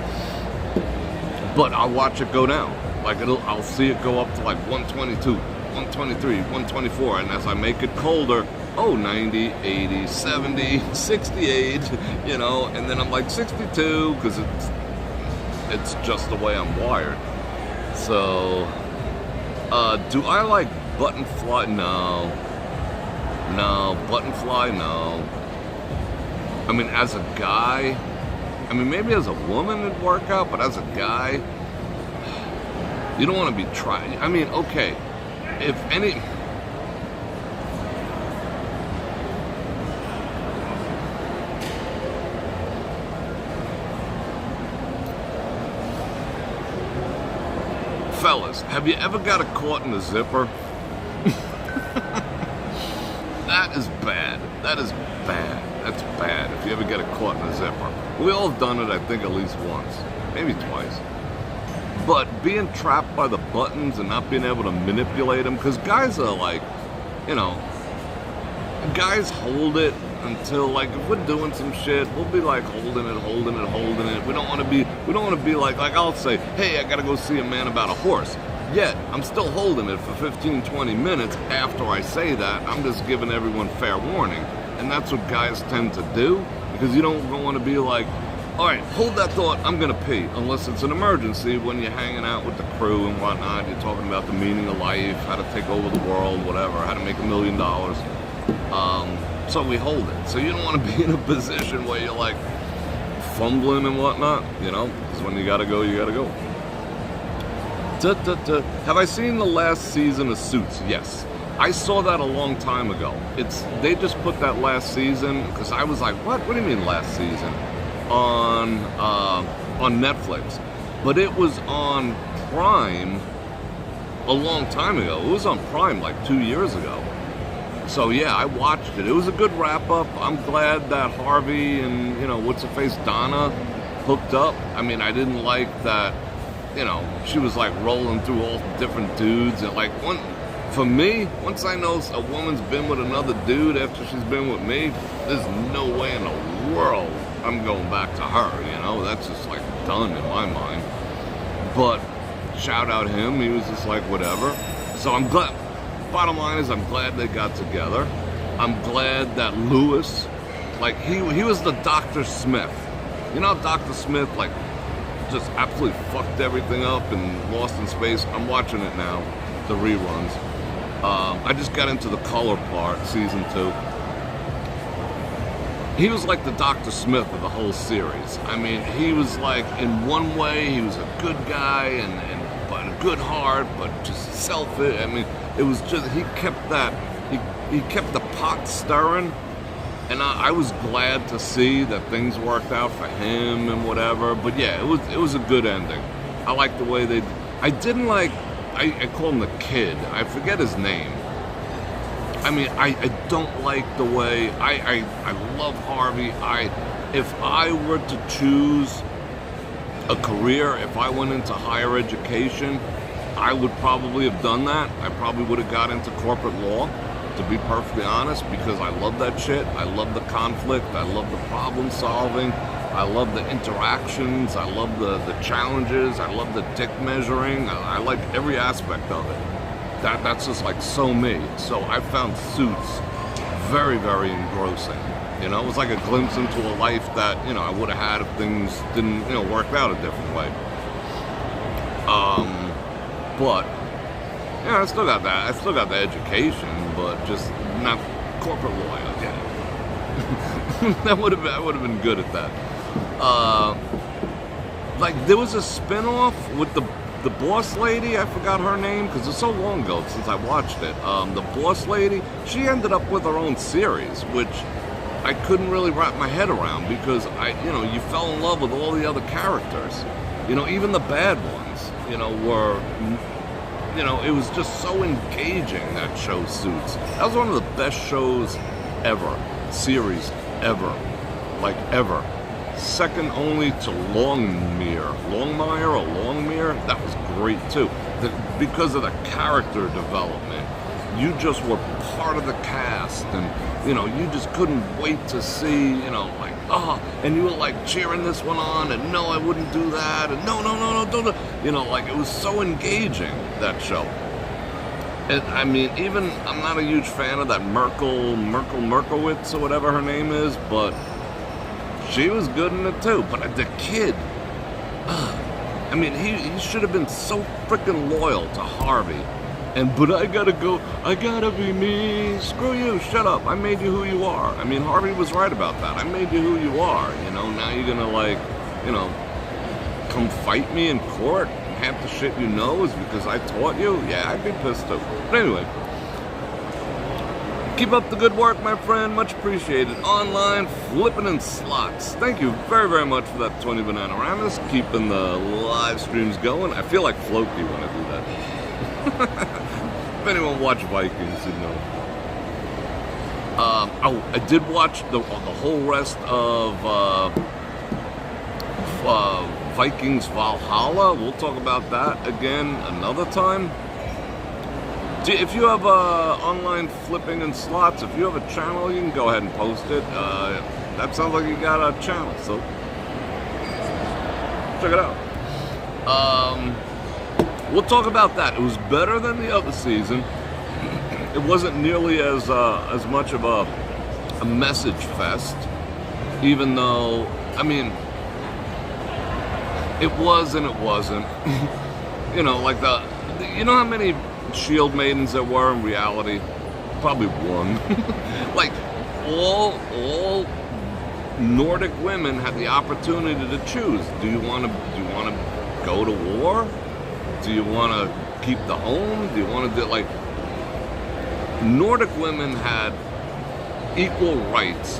but I'll watch it go down. Like, I'll see it go up to like 122, 123, 124, and as I make it colder, 90, 80, 70, 68, you know, and then I'm like 62, because it's just the way I'm wired. So, do I like button fly? No, button fly, no. I mean, as a guy, I mean, maybe as a woman it'd work out, but as a guy, you don't want to be trying. I mean, okay, if any... Fellas, have you ever got caught in the zipper? That is bad. That is bad. That's bad if you ever get caught in a zipper. We all have done it, I think, at least once. Maybe twice. But being trapped by the buttons and not being able to manipulate them, because guys are like, you know, guys hold it until, like, if we're doing some shit, we'll be like holding it. We don't want to be like I'll say, hey, I gotta go see a man about a horse. Yet, I'm still holding it for 15, 20 minutes after I say that. I'm just giving everyone fair warning. And that's what guys tend to do, because you don't want to be like, all right, hold that thought, I'm going to pee. Unless it's an emergency when you're hanging out with the crew and whatnot. You're talking about the meaning of life, how to take over the world, whatever, how to make $1 million. So we hold it. So you don't want to be in a position where you're like fumbling and whatnot, you know, because when you got to go, you got to go. Have I seen the last season of Suits? Yes. I saw that a long time ago. They just put that last season, because I was like, what? What do you mean last season? On Netflix. But it was on Prime a long time ago. It was on Prime like 2 years ago. So yeah, I watched it. It was a good wrap-up. I'm glad that Harvey and, you know, what's-her-face, Donna, hooked up. I mean, I didn't like that, you know, she was like rolling through all different dudes. And like, for me, once I know a woman's been with another dude after she's been with me, there's no way in the world I'm going back to her, you know? That's just like done in my mind. But shout out him. He was just like, whatever. So I'm glad. Bottom line is, I'm glad they got together. I'm glad that Lewis, like, he was the Dr. Smith. You know, Dr. Smith, like, just absolutely fucked everything up and Lost in Space. I'm watching it now, the reruns. I just got into the color part, season 2. He was like the Dr. Smith of the whole series. I mean, he was like, in one way, he was a good guy but a good heart, but just selfish. I mean, it was just, he kept the pot stirring, and I was glad to see that things worked out for him and whatever. But yeah, it was a good ending. I like the way I didn't like, I call him the kid. I forget his name. I mean, I don't like the way, I love Harvey. If I were to choose a career, if I went into higher education, I would probably have done that. I probably would have got into corporate law, to be perfectly honest, because I love that shit. I love the conflict. I love the problem solving. I love the interactions. I love the challenges. I love the dick measuring. I like every aspect of it. That's just like so me. So I found Suits very, very engrossing. You know, it was like a glimpse into a life that, you know, I would have had if things didn't, you know, work out a different way. But yeah, I still got that. I still got the education, but just not corporate law. Yeah, that would have been good at that. Like there was a spinoff with the boss lady. I forgot her name because it's so long ago since I watched it. The boss lady. She ended up with her own series, which I couldn't really wrap my head around because you fell in love with all the other characters. You know, even the bad ones. You know, were. You know, it was just so engaging, that show, Suits. That was one of the best shows ever. Series ever. Like, ever. Second only to Longmire. Longmire or Longmire? That was great, too. Because of the character development. You just were part of the cast, and, you know, you just couldn't wait to see, you know, like, and you were, like, cheering this one on, and no, I wouldn't do that, and no, don't. You know, like, it was so engaging, that show. And, I mean, even, I'm not a huge fan of that Merkowitz, or whatever her name is, but she was good in it, too. But the kid, I mean, he should have been so freaking loyal to Harvey. But I gotta go, I gotta be me. Screw you, shut up. I made you who you are. I mean, Harvey was right about that. I made you who you are. You know, now you're gonna, like, you know, come fight me in court. Half the shit you know is because I taught you. Yeah, I'd be pissed too. But anyway, keep up the good work, my friend. Much appreciated. Online flipping and slots. Thank you very, very much for that 20 Bananaramas. Keeping the live streams going. I feel like Floki when I do that. If anyone watched Vikings, you know. I did watch the whole rest of Vikings Valhalla. We'll talk about that again another time. If you have online flipping and slots, if you have a channel, you can go ahead and post it. That sounds like you got a channel, so check it out. We'll talk about that. It was better than the other season. It wasn't nearly as much of a message fest, even though, I mean, it was and it wasn't. You know, like you know how many shield maidens there were in reality? Probably one. Like all Nordic women had the opportunity to choose. Do you want to go to war? Do you want to keep the home? Do you want to do, like, Nordic women had equal rights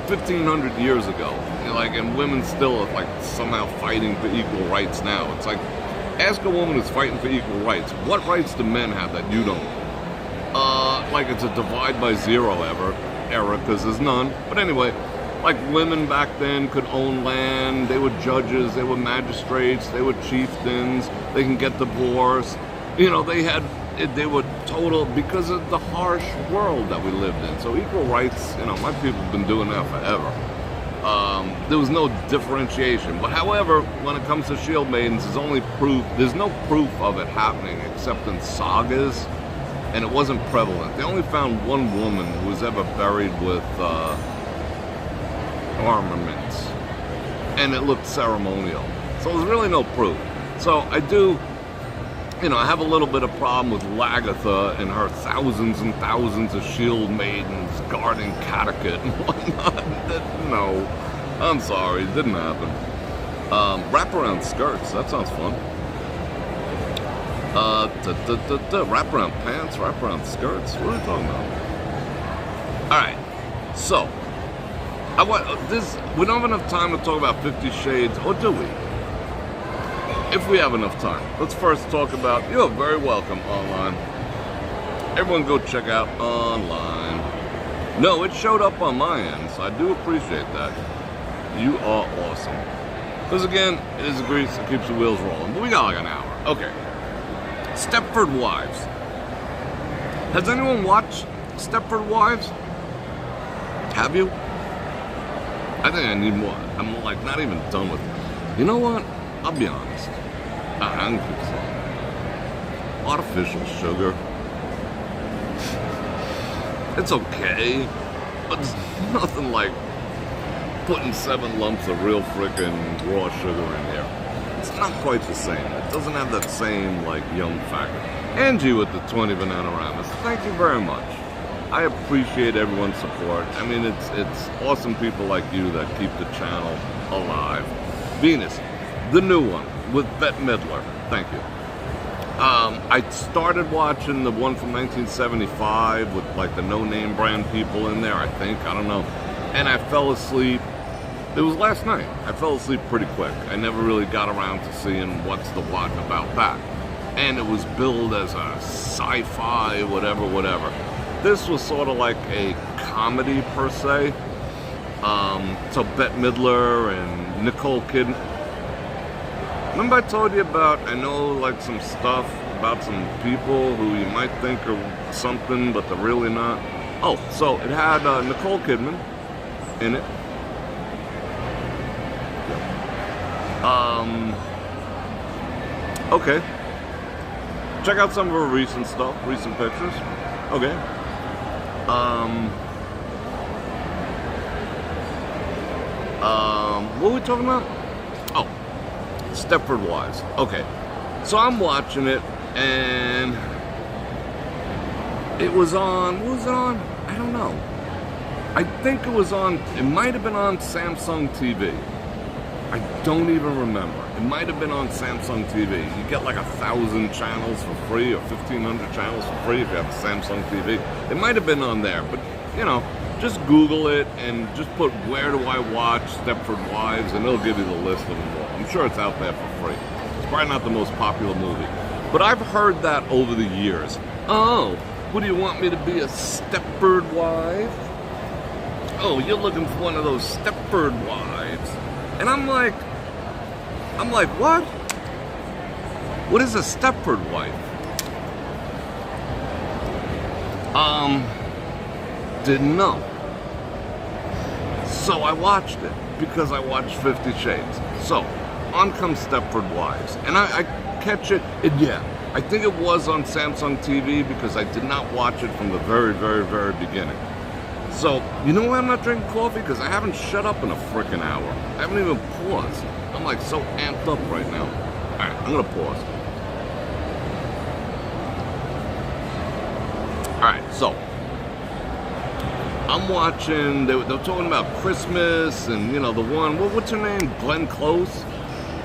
1,500 years ago. Like, and women still are, like, somehow fighting for equal rights now. It's like, ask a woman who's fighting for equal rights, what rights do men have that you don't? Like, it's a divide by zero era, because there's none. But anyway, like, women back then could own land, they were judges, they were magistrates, they were chieftains, they can get divorced. You know, they were total, because of the harsh world that we lived in. So equal rights, you know, my people have been doing that forever. There was no differentiation. But however, when it comes to shield maidens, there's no proof of it happening except in sagas, and it wasn't prevalent. They only found one woman who was ever buried with armaments, and it looked ceremonial. So there's really no proof. So I do, I have a little bit of problem with Lagatha and her thousands and thousands of shield maidens guarding Catechit and whatnot. No, I'm sorry, it didn't happen. Wraparound skirts, that sounds fun. Wraparound pants, wraparound skirts, what are we talking about? Alright, so, we don't have enough time to talk about 50 Shades, or do we? If we have enough time, let's first talk about, you're very welcome online. Everyone go check out online. No, it showed up on my end, so I do appreciate that. You are awesome. Because again, it is grease that keeps the wheels rolling. But we got like an hour. Okay. Stepford Wives. Has anyone watched Stepford Wives? Have you? I think I need more. I'm like not even done with it. You know what? I'll be honest. I don't think so. Artificial sugar. It's okay, but it's nothing like putting 7 lumps of real frickin' raw sugar in here. It's not quite the same. It doesn't have that same, like, yum factor. Angie with the 20 Bananaramas, thank you very much. I appreciate everyone's support. I mean, it's awesome people like you that keep the channel alive. Venus, the new one, with Bette Midler, thank you. I started watching the one from 1975 with like the no-name brand people in there, I think, I don't know. And I fell asleep. It was last night. I fell asleep pretty quick. I never really got around to seeing what's the what about that. And it was billed as a sci-fi, whatever. This was sort of like a comedy per se. So Bette Midler and Nicole Kidman. Remember I told you about, I know like some stuff about some people who you might think are something, but they're really not. Oh, so it had Nicole Kidman in it. Okay. Check out some of her recent stuff, recent pictures. Okay. What were we talking about? Oh, Stepford Wives. Okay. So I'm watching it, and it was on, what was it on? I don't know. I think it was on, it might have been on Samsung TV. I don't even remember. It might have been on Samsung TV. You get like 1,000 channels for free or 1,500 channels for free if you have a Samsung TV. It might have been on there, but just Google it and just put where do I watch Stepford Wives and it'll give you the list of them all. I'm sure it's out there for free. It's probably not the most popular movie. But I've heard that over the years. Oh, what do you want me to be, a Stepford wife? Oh, you're looking for one of those Stepford Wives. And I'm like, what? What is a Stepford wife? Didn't know. So I watched it because I watched 50 Shades. So on comes Stepford Wives, and I catch it. I think it was on Samsung TV because I did not watch it from the very, very, very beginning. So, you know why I'm not drinking coffee? Because I haven't shut up in a frickin' hour. I haven't even paused. I'm like so amped up right now. Alright, I'm gonna pause. Alright, so I'm watching, they're talking about Christmas and, the one, what's her name? Glenn Close?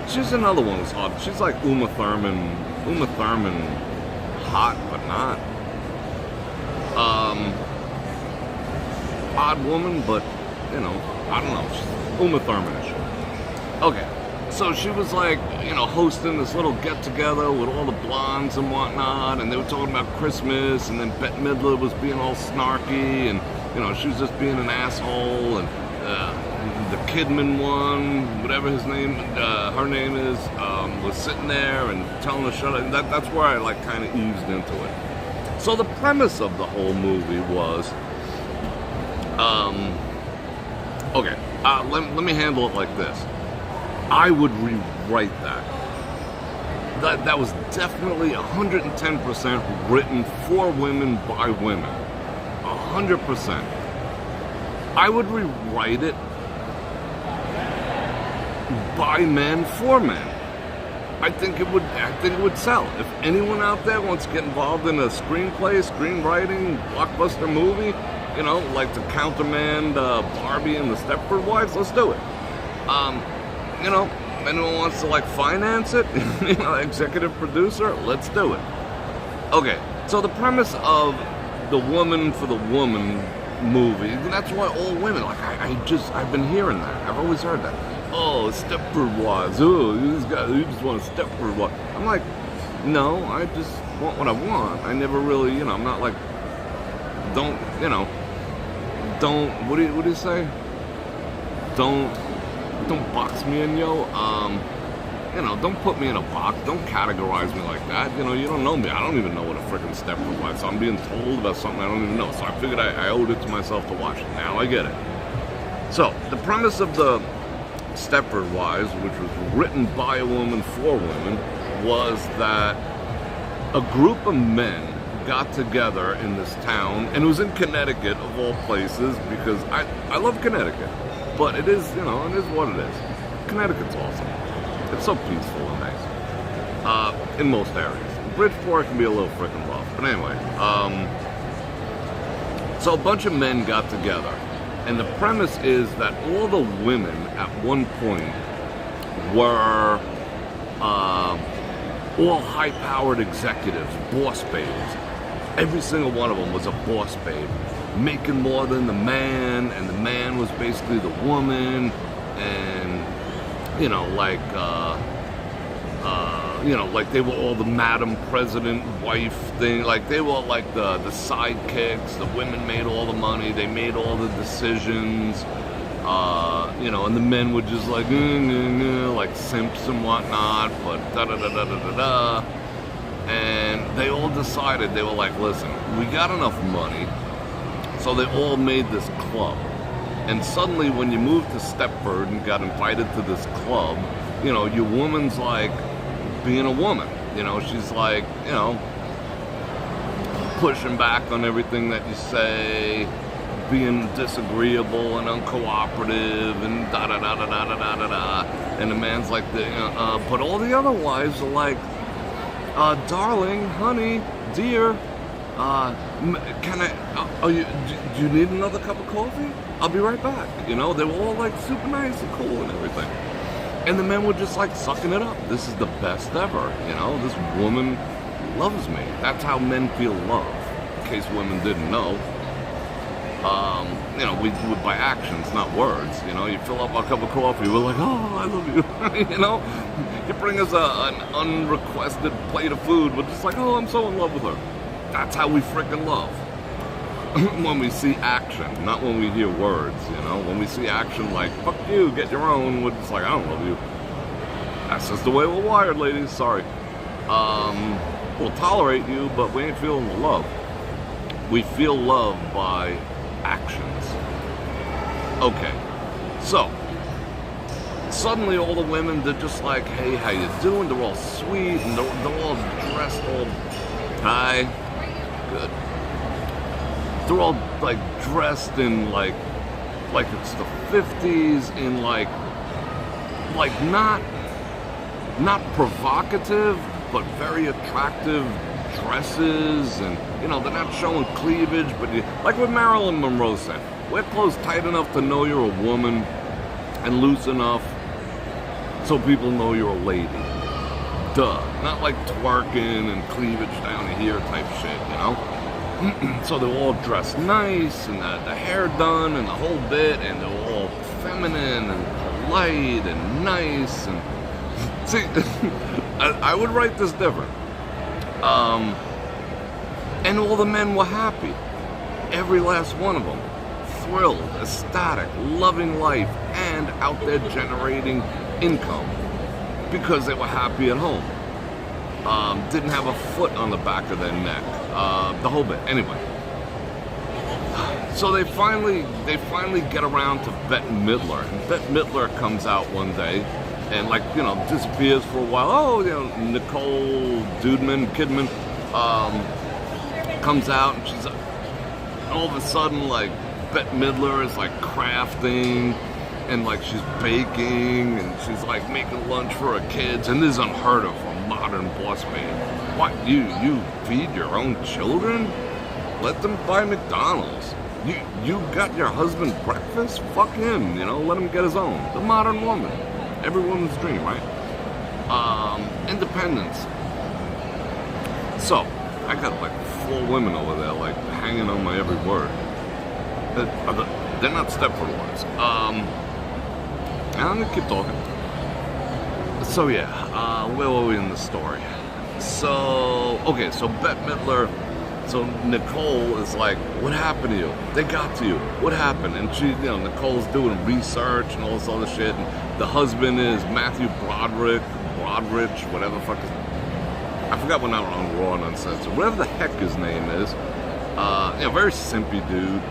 She's another one who's hot. She's like Uma Thurman, hot, but not. Odd woman, but, I don't know. She's Uma Thurman-ish. Okay, so she was like, hosting this little get-together with all the blondes and whatnot, and they were talking about Christmas, and then Bette Midler was being all snarky, and, she was just being an asshole, and the Kidman one, whatever her name is, was sitting there and telling her shut up, and that's where I, like, kind of eased into it. So the premise of the whole movie was, okay, let me handle it like this. I would rewrite that. That was definitely 110% written for women by women. 100%. I would rewrite it by men for men. I think it would sell. If anyone out there wants to get involved in a screenplay, screenwriting, blockbuster movie, you know, like to countermand Barbie and the Stepford Wives, let's do it. You know, anyone wants to like finance it, you know, executive producer, let's do it. Okay, so the premise of the woman for the woman movie, that's why all women, like I've been hearing that. I've always heard that. Oh, Stepford Wives. Oh, you just want a Stepford Wives. I'm like, no, I just want what I want. I never really, you know, I'm not like, what do you say? Don't box me in, yo. You know, don't put me in a box. Don't categorize me like that. You know, you don't know me. I don't even know what a freaking Stepford Wife is. So I'm being told about something I don't even know. So I figured I owed it to myself to watch it. Now I get it. So the premise of the Stepford Wives, which was written by a woman for women, was that a group of men got together in this town, and it was in Connecticut of all places, because I love Connecticut, but it is, you know, it is what it is. Connecticut's awesome. It's so peaceful and nice. In most areas. Bridgeport can be a little freaking rough, but anyway. So a bunch of men got together. And the premise is that all the women at one point were all high-powered executives, boss babes. Every single one of them was a boss babe, making more than the man, and the man was basically the woman, and, you know, like they were all the Madam President wife thing. Like, they were like the sidekicks. The women made all the money. They made all the decisions. You know, and the men were just like, like simps and whatnot, but da-da-da-da-da-da-da. And they all decided, they were like, listen, we got enough money. So they all made this club. And suddenly when you moved to Stepford and got invited to this club, you know, your woman's like being a woman. You know, she's like, you know, pushing back on everything that you say, being disagreeable and uncooperative and da-da-da-da-da-da-da-da. And the man's like, but all the other wives are like, darling, honey, dear, can I, do you need another cup of coffee? I'll be right back. You know, they were all like super nice and cool and everything. And the men were just like sucking it up. This is the best ever. You know, this woman loves me. That's how men feel love. In case women didn't know. You know, we do it by actions, not words. You know, you fill up our cup of coffee, we're like, oh, I love you. You know, you bring us an unrequested plate of food, we're just like, oh, I'm so in love with her. That's how we freaking love. When we see action, not when we hear words, you know. When we see action like, fuck you, get your own, we're just like, I don't love you. That's just the way we're wired, ladies, sorry. We'll tolerate you, but we ain't feeling the love. We feel love by actions. Okay, so, suddenly all the women, they're just like, hey, how you doing? They're all sweet, and they're all dressed all, hi, good. They're all like dressed in like it's the 50s, in like not provocative, but very attractive dresses, and you know, they're not showing cleavage, but like what Marilyn Monroe said, wear clothes tight enough to know you're a woman, and loose enough so people know you're a lady. Duh. Not like twerking and cleavage down to here type shit, you know? So they're all dressed nice, and the hair done, and the whole bit, and they're all feminine and polite and nice, and see, I would write this different. And all the men were happy. Every last one of them. Thrilled, ecstatic, loving life, and out there generating income because they were happy at home. Didn't have a foot on the back of their neck. The whole bit. Anyway. So they finally get around to Bette Midler. And Bette Midler comes out one day and, like, you know, disappears for a while. Oh, you know, Nicole Kidman comes out, and she's all of a sudden, like, Bette Midler is like crafting, and like she's baking, and she's like making lunch for her kids, and this is unheard of for a modern boss man. What, you feed your own children? Let them buy McDonald's. You got your husband breakfast? Fuck him, you know, let him get his own. The modern woman. Every woman's dream, right? Independence. So, I got like 4 women over there, like, hanging on my every word. They're not Stepford Wives. I'm gonna keep talking. So yeah, where were we in the story? So, okay, so Bette Midler, so Nicole is like, what happened to you? They got to you. What happened? And she, you know, Nicole's doing research and all this other shit. And the husband is Matthew Broderick, whatever the fuck is, I forgot when I was on Raw and Uncensored. Whatever the heck his name is. You know, very simpy dude.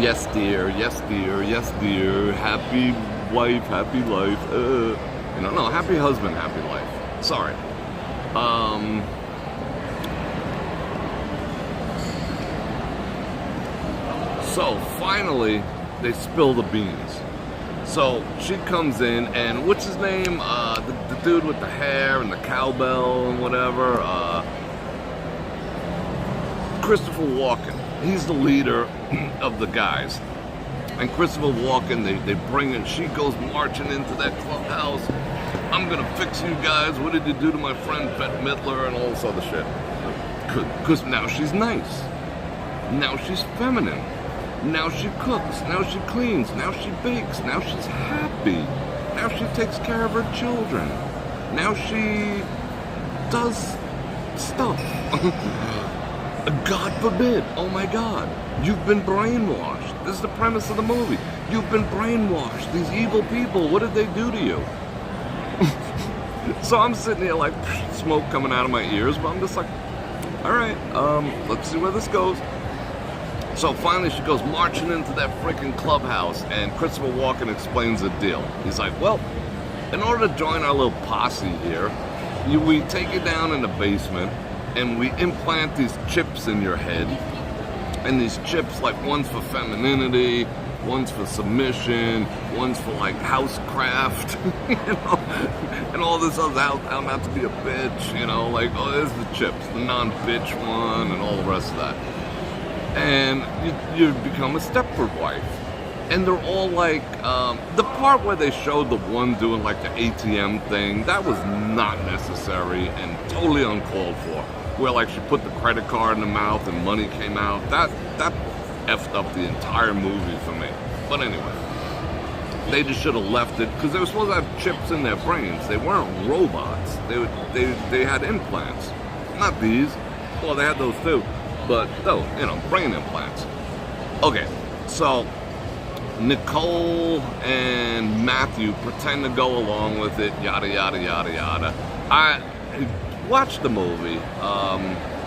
Yes dear, yes dear, yes dear. Happy wife, happy life. You know, no, happy husband, happy life. Sorry. So finally, they spill the beans. So she comes in, and what's his name? The dude with the hair and the cowbell and whatever. Christopher Walken. He's the leader of the guys. And Christopher Walken, they bring in, she goes marching into that clubhouse. I'm gonna fix you guys. What did you do to my friend Bette Midler and all this other shit? Because now she's nice. Now she's feminine. Now she cooks. Now she cleans. Now she bakes. Now she's happy. Now she takes care of her children. Now she does stuff. God forbid. Oh my God. You've been brainwashed. This is the premise of the movie. You've been brainwashed. These evil people, what did they do to you? So I'm sitting here like smoke coming out of my ears, but I'm just like, all right, let's see where this goes. So finally she goes marching into that freaking clubhouse, and Christopher Walken explains the deal. He's like, well, in order to join our little posse here, we take you down in the basement, and we implant these chips in your head. And these chips, like, one's for femininity, one's for submission, one's for like housecraft, you know, and all this other, how not to be a bitch, you know, like, oh, there's the chips, the non-bitch one, and all the rest of that. And you become a Stepford wife. And they're all like, the part where they showed the one doing like the ATM thing, that was not necessary and totally uncalled for. Where like she put the credit card in the mouth and money came out, that effed up the entire movie for me. But anyway, they just should have left it, because they were supposed to have chips in their brains. They weren't robots. They had implants. Not these. Well, they had those too. But, though, you know, brain implants. Okay, so Nicole and Matthew pretend to go along with it, yada, yada, yada, yada. I watch the movie.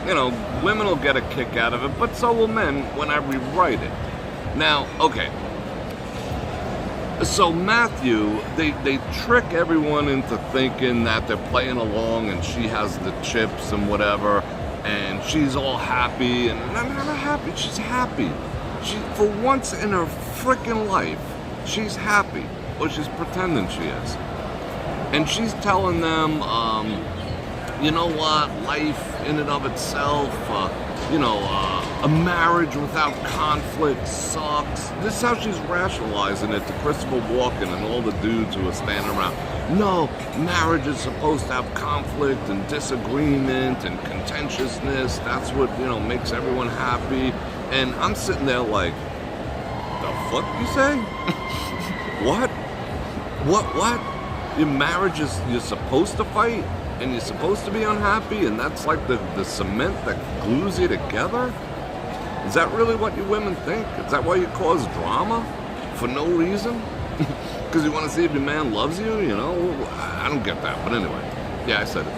You know, women will get a kick out of it, but so will men when I rewrite it. Now, okay. So Matthew, they trick everyone into thinking that they're playing along and she has the chips and whatever, and she's all happy, and I'm not happy, she's happy. She, for once in her freaking life, she's happy, or she's pretending she is. And she's telling them, you know what, life in and of itself, a marriage without conflict sucks. This is how she's rationalizing it to Christopher Walken and all the dudes who are standing around. No, marriage is supposed to have conflict and disagreement and contentiousness. That's what, makes everyone happy. And I'm sitting there like, the fuck you say? What? What? Your marriage is, you're supposed to fight and you're supposed to be unhappy, and that's like the cement that glues you together? Is that really what you women think? Is that why you cause drama? For no reason? Because you want to see if your man loves you, I don't get that, but anyway. Yeah, I said it.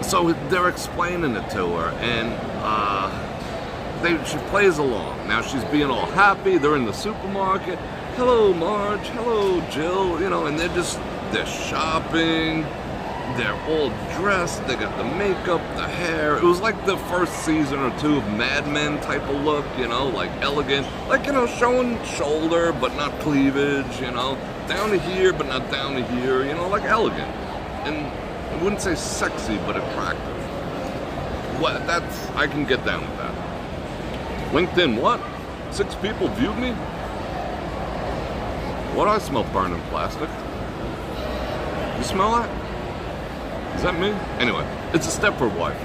So they're explaining it to her, and she plays along. Now she's being all happy. They're in the supermarket. Hello, Marge. Hello, Jill. You know, and they're shopping. They're all dressed. They got the makeup, the hair. It was like the first season or two of Mad Men type of look, you know, like elegant, like, you know, showing shoulder but not cleavage, you know, down to here but not down to here, you know, like elegant. And I wouldn't say sexy, but attractive. What? I can get down with that. LinkedIn, what? 6 people viewed me? What do I smell? Burning plastic. You smell that? Is that me? Anyway, it's a Stepford wife.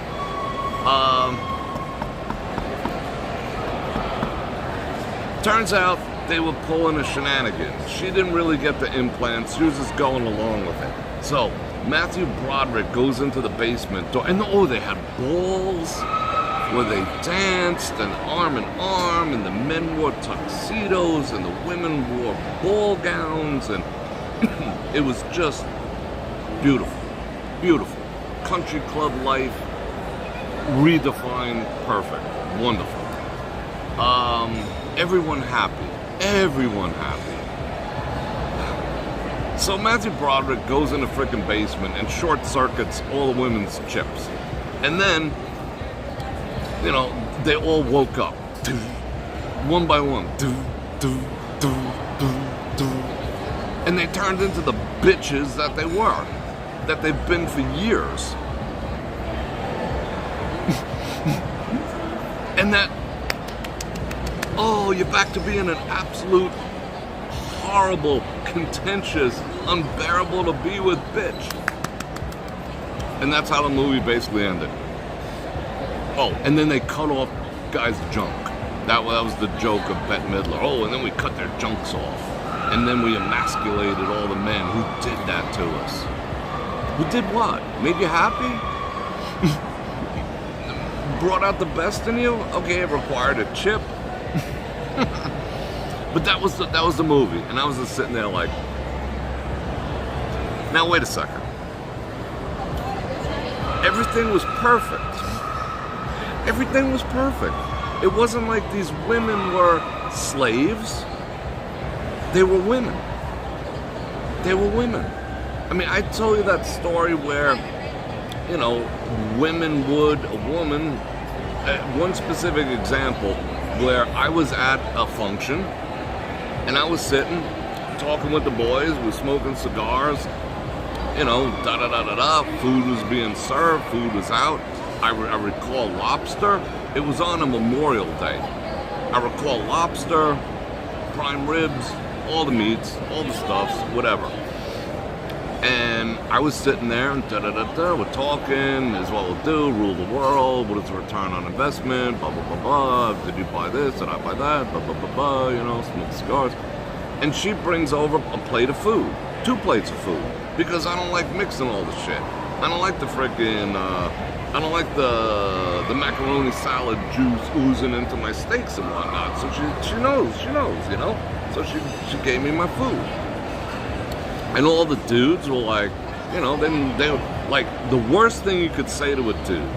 Turns out they were pulling a shenanigans. She didn't really get the implants. She was just going along with it. So Matthew Broderick goes into the basement door, and they had balls where they danced and arm in arm, and the men wore tuxedos and the women wore ball gowns, and it was just beautiful. Beautiful. Country club life, redefined, perfect, wonderful. Everyone happy. Everyone happy. So Matthew Broderick goes in the frickin' basement and short circuits all the women's chips. And then, you know, they all woke up. One by one. And they turned into the bitches that they were. That they've been for years. And that, you're back to being an absolute horrible, contentious, unbearable to be with bitch. And that's how the movie basically ended. And then they cut off guys' junk. That was the joke of Bette Midler. And then we cut their junks off. And then we emasculated all the men who did that to us. Who did what? Made you happy? Brought out the best in you? Okay, it required a chip. But that was the movie, and I was just sitting there like, now wait a second. Everything was perfect. Everything was perfect. It wasn't like these women were slaves. They were women. They were women. I mean, I told you that story where, you know, a woman, one specific example where I was at a function and I was sitting, talking with the boys, we were smoking cigars, you know, food was being served, food was out. I recall lobster. It was on a Memorial Day. I recall lobster, prime ribs, all the meats, all the stuffs, whatever. And I was sitting there and we're talking, is what we'll do, rule the world, what is the return on investment, blah, blah, blah, blah, did you buy this, did I buy that, blah, blah, blah, blah, you know, smoke cigars. And she brings over a plate of food, 2 plates of food, because I don't like mixing all the shit. I don't like the frickin', I don't like the macaroni salad juice oozing into my steaks and whatnot. So she knows, you know, so she gave me my food. And all the dudes were like, you know, they like, the worst thing you could say to a dude,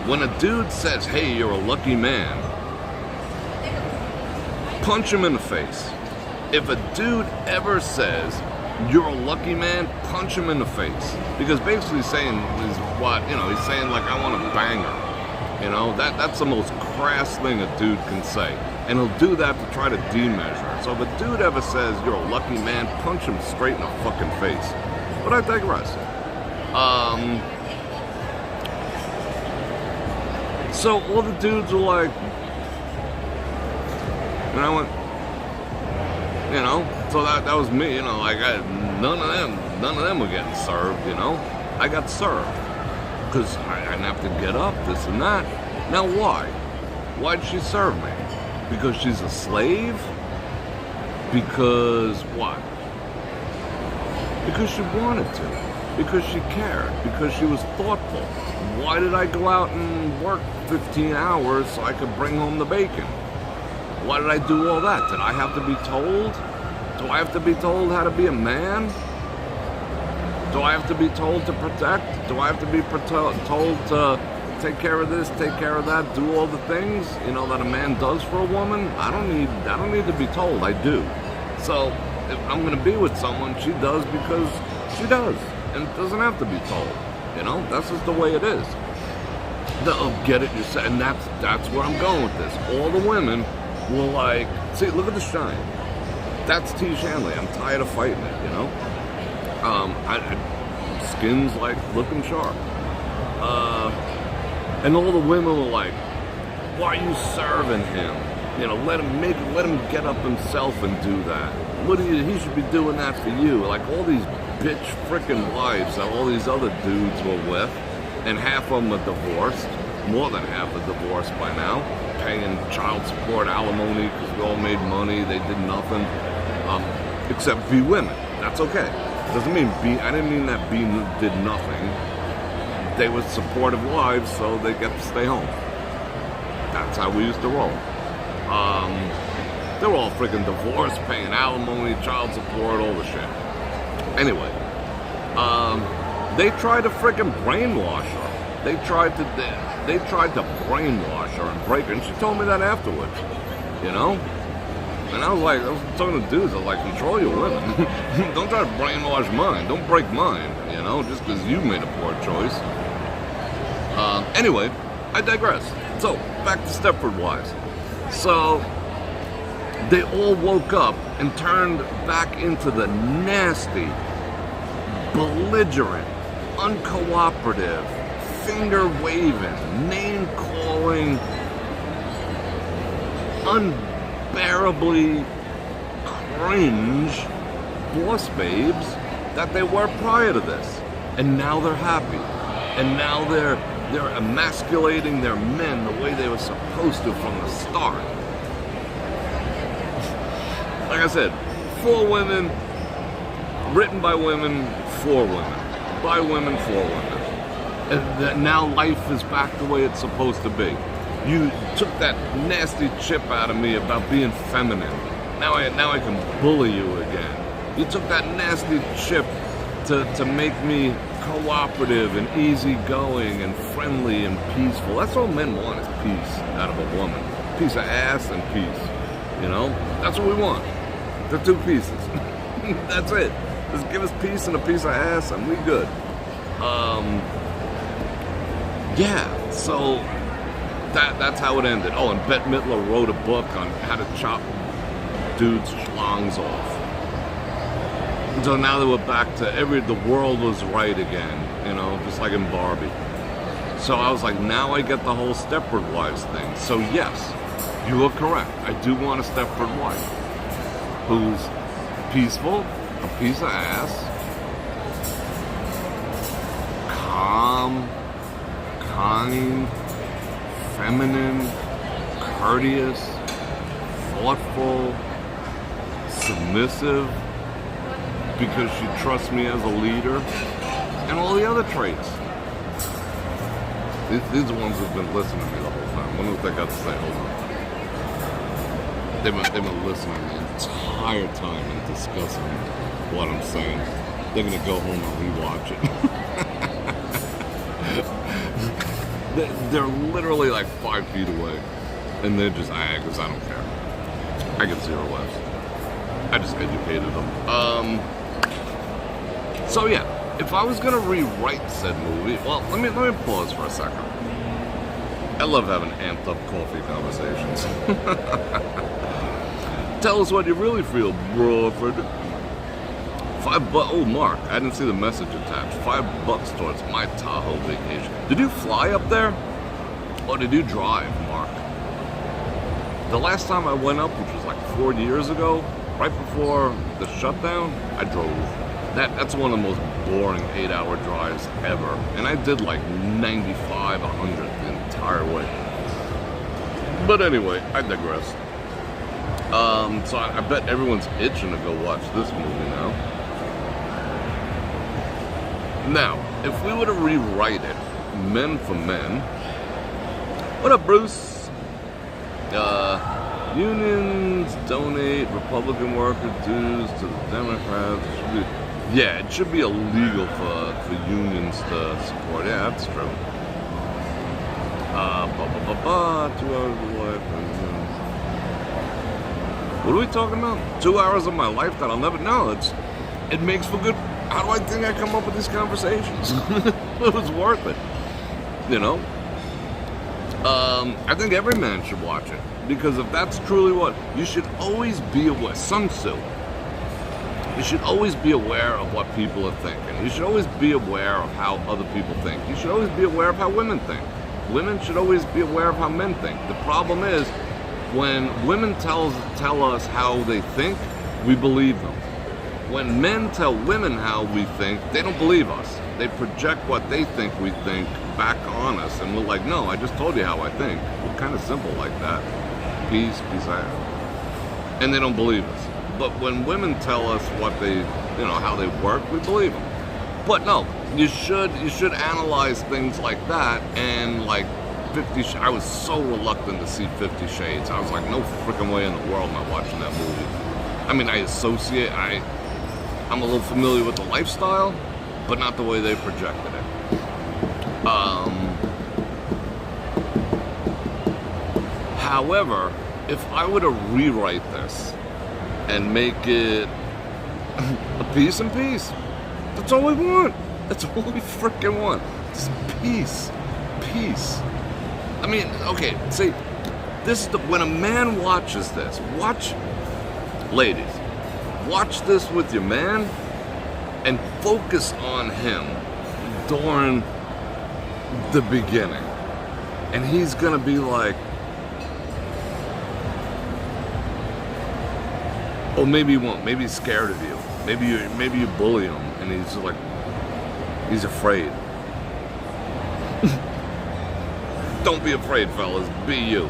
when a dude says, hey, you're a lucky man, punch him in the face. If a dude ever says, you're a lucky man, punch him in the face. Because basically saying is what, you know, he's saying like, I want to bang her. You know, that's the most crass thing a dude can say. And he'll do that to try to demeasure. So if a dude ever says, you're a lucky man, punch him straight in the fucking face. But I digress. So all the dudes were like, and I went, you know, so that was me, you know, like none of them were getting served, you know. I got served. Because I didn't have to get up, this and that. Now why? Why'd she serve me? Because she's a slave? Because what? Because she wanted to. Because she cared. Because she was thoughtful. Why did I go out and work 15 hours so I could bring home the bacon? Why did I do all that? Did I have to be told? Do I have to be told how to be a man? Do I have to be told to protect? Do I have to be told to take care of this, take care of that, do all the things, you know, that a man does for a woman. I don't need to be told. I do. So if I'm gonna be with someone, she does because she does, and it doesn't have to be told. You know, that's just the way it is. Get it yourself, and that's where I'm going with this. All the women will like, see, look at the shine. That's T. Shanley. I'm tired of fighting it. You know, skin's like looking sharp. And all the women were like, why are you serving him? You know, let him get up himself and do that. He should be doing that for you. Like all these bitch freaking wives that all these other dudes were with, and half of them are divorced. More than half are divorced by now, paying child support, alimony, because we all made money. They did nothing, except be women. That's okay. Doesn't mean I didn't mean that B did nothing. They were supportive wives, so they get to stay home. That's how we used to roll. They're all freaking divorced, paying alimony, child support, all the shit. Anyway, they tried to freaking brainwash her. They tried to brainwash her and break her, and she told me that afterwards. You know? And I was like, I was talking to dudes, I was like, control your women. Don't try to brainwash mine. Don't break mine, you know, just because you made a poor choice. Anyway, I digress. So, back to Stepford Wives. So, they all woke up and turned back into the nasty, belligerent, uncooperative, finger-waving, name-calling, unbearably cringe boss babes that they were prior to this. And now they're happy. And now they're emasculating their men the way they were supposed to from the start. Like I said, for women, written by women, for women. By women, for women. And that now life is back the way it's supposed to be. You took that nasty chip out of me about being feminine. Now I can bully you again. You took that nasty chip to make me cooperative and easygoing and friendly and peaceful. That's all men want is peace out of a woman. Piece of ass and peace. You know? That's what we want. They're two pieces. That's it. Just give us peace and a piece of ass and we good. Yeah, so that's how it ended. Oh, and Bette Midler wrote a book on how to chop dudes' schlongs off. So now they were back to the world was right again, you know, just like in Barbie. So I was like, now I get the whole Stepford Wives thing. So yes, you are correct. I do want a Stepford wife who's peaceful, a piece of ass, calm, kind, feminine, courteous, thoughtful, submissive, because she trusts me as a leader, and all the other traits. These are the ones who've been listening to me the whole time. I wonder what they got to say. Hold on. They've been listening the entire time and discussing what I'm saying. They're going to go home and rewatch it. They're literally like 5 feet away. And they're just, because I don't care. I get 0 laughs. I just educated them. So yeah, if I was gonna rewrite said movie, well, let me pause for a second. I love having amped up coffee conversations. Tell us what you really feel, Bror Fredrik. $5. Oh, Mark, I didn't see the message attached. $5 towards my Tahoe vacation. Did you fly up there, or did you drive, Mark? The last time I went up, which was like 4 years ago, right before the shutdown, I drove. That's one of the most boring 8-hour drives ever. And I did like 95, 100 the entire way. But anyway, I digress. So I bet everyone's itching to go watch this movie now. Now, if we were to rewrite it, men for men. What up, Bruce? Unions donate Republican worker dues to the Democrats. It should be illegal for unions to support. Yeah, that's true. 2 hours of life. What are we talking about? 2 hours of my life that I'll never know. It makes for good. How do I think I come up with these conversations? It was worth it. You know? I think every man should watch it. Because if that's truly what, you should always be aware. Sun Tzu. You should always be aware of what people are thinking. You should always be aware of how other people think. You should always be aware of how women think. Women should always be aware of how men think. The problem is, when women tell us how they think, we believe them. When men tell women how we think, they don't believe us. They project what they think we think back on us. And we're like, no, I just told you how I think. We're kind of simple like that. Peace out. And they don't believe us. But when women tell us what they, how they work, we believe them. But no, you should analyze things like that. And like 50, I was so reluctant to see 50 Shades. I was like, no freaking way in the world am I watching that movie. I mean, I'm a little familiar with the lifestyle, but not the way they projected it. However, if I were to rewrite this and make it a piece and peace, that's all we want. That's all we freaking want. Just peace. Peace. I mean, okay, see, when a man watches this, ladies, watch this with your man and focus on him during the beginning. And he's gonna be like, oh, maybe he won't. Maybe he's scared of you. Maybe you bully him and he's just like, he's afraid. Don't be afraid, fellas. Be you,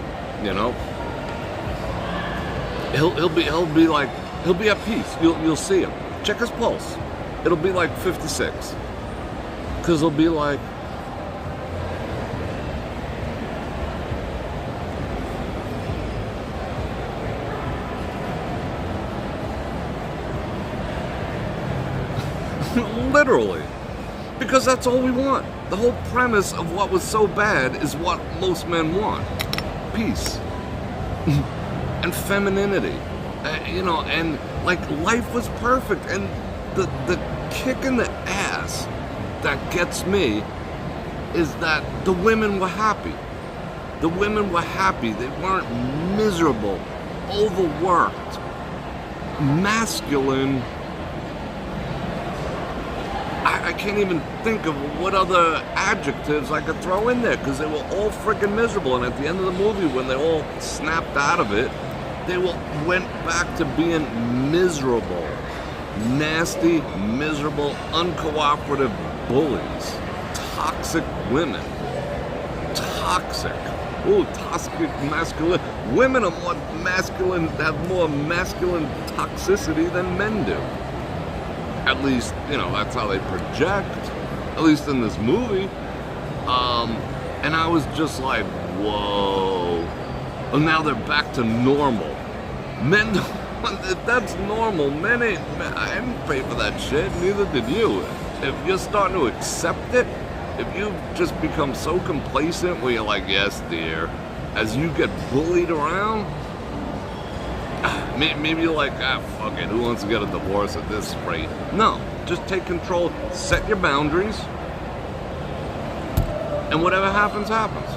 He'll be at peace. You'll see him. Check his pulse. It'll be like 56. Because he'll be like, literally. Because that's all we want. The whole premise of what was so bad is what most men want. Peace. And femininity. And like life was perfect. And the kick in the ass that gets me is that the women were happy. The women were happy. They weren't miserable, overworked, masculine. I can't even think of what other adjectives I could throw in there because they were all freaking miserable. And at the end of the movie, when they all snapped out of it, they went back to being miserable, nasty, miserable, uncooperative bullies, toxic women, toxic. Ooh, toxic masculine. Women are more masculine, have more masculine toxicity than men do. At least, that's how they project, at least in this movie. And I was just like, whoa. And now they're back to normal. Men, if that's normal, I didn't pay for that shit, neither did you. If you're starting to accept it, if you just become so complacent where you're like, yes, dear, as you get bullied around, maybe you're like, fuck it, who wants to get a divorce at this rate? No, just take control, set your boundaries, and whatever happens, happens.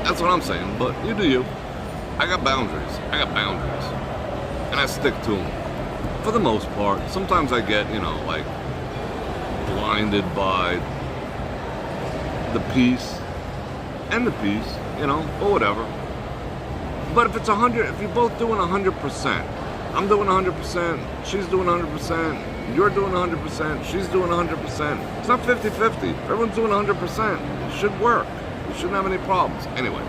That's what I'm saying, but you do you. I got boundaries. And I stick to them. For the most part. Sometimes I get, like, blinded by the peace, or whatever. But if it's 100, if you're both doing 100%, I'm doing 100%, she's doing 100%, you're doing 100%, she's doing 100%. It's not 50-50. If everyone's doing 100%, it should work. You shouldn't have any problems. Anyway.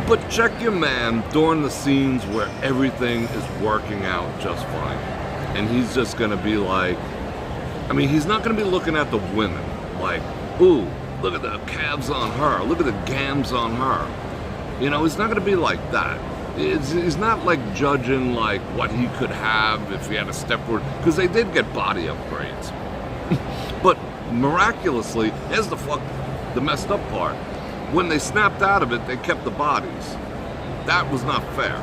But check your man during the scenes where everything is working out just fine. And he's just going to be like, he's not going to be looking at the women like, ooh, look at the calves on her, look at the gams on her. He's not going to be like that. He's not like judging like what he could have if he had a Stepford, because they did get body upgrades. But miraculously, here's the the messed up part. When they snapped out of it, they kept the bodies. That was not fair.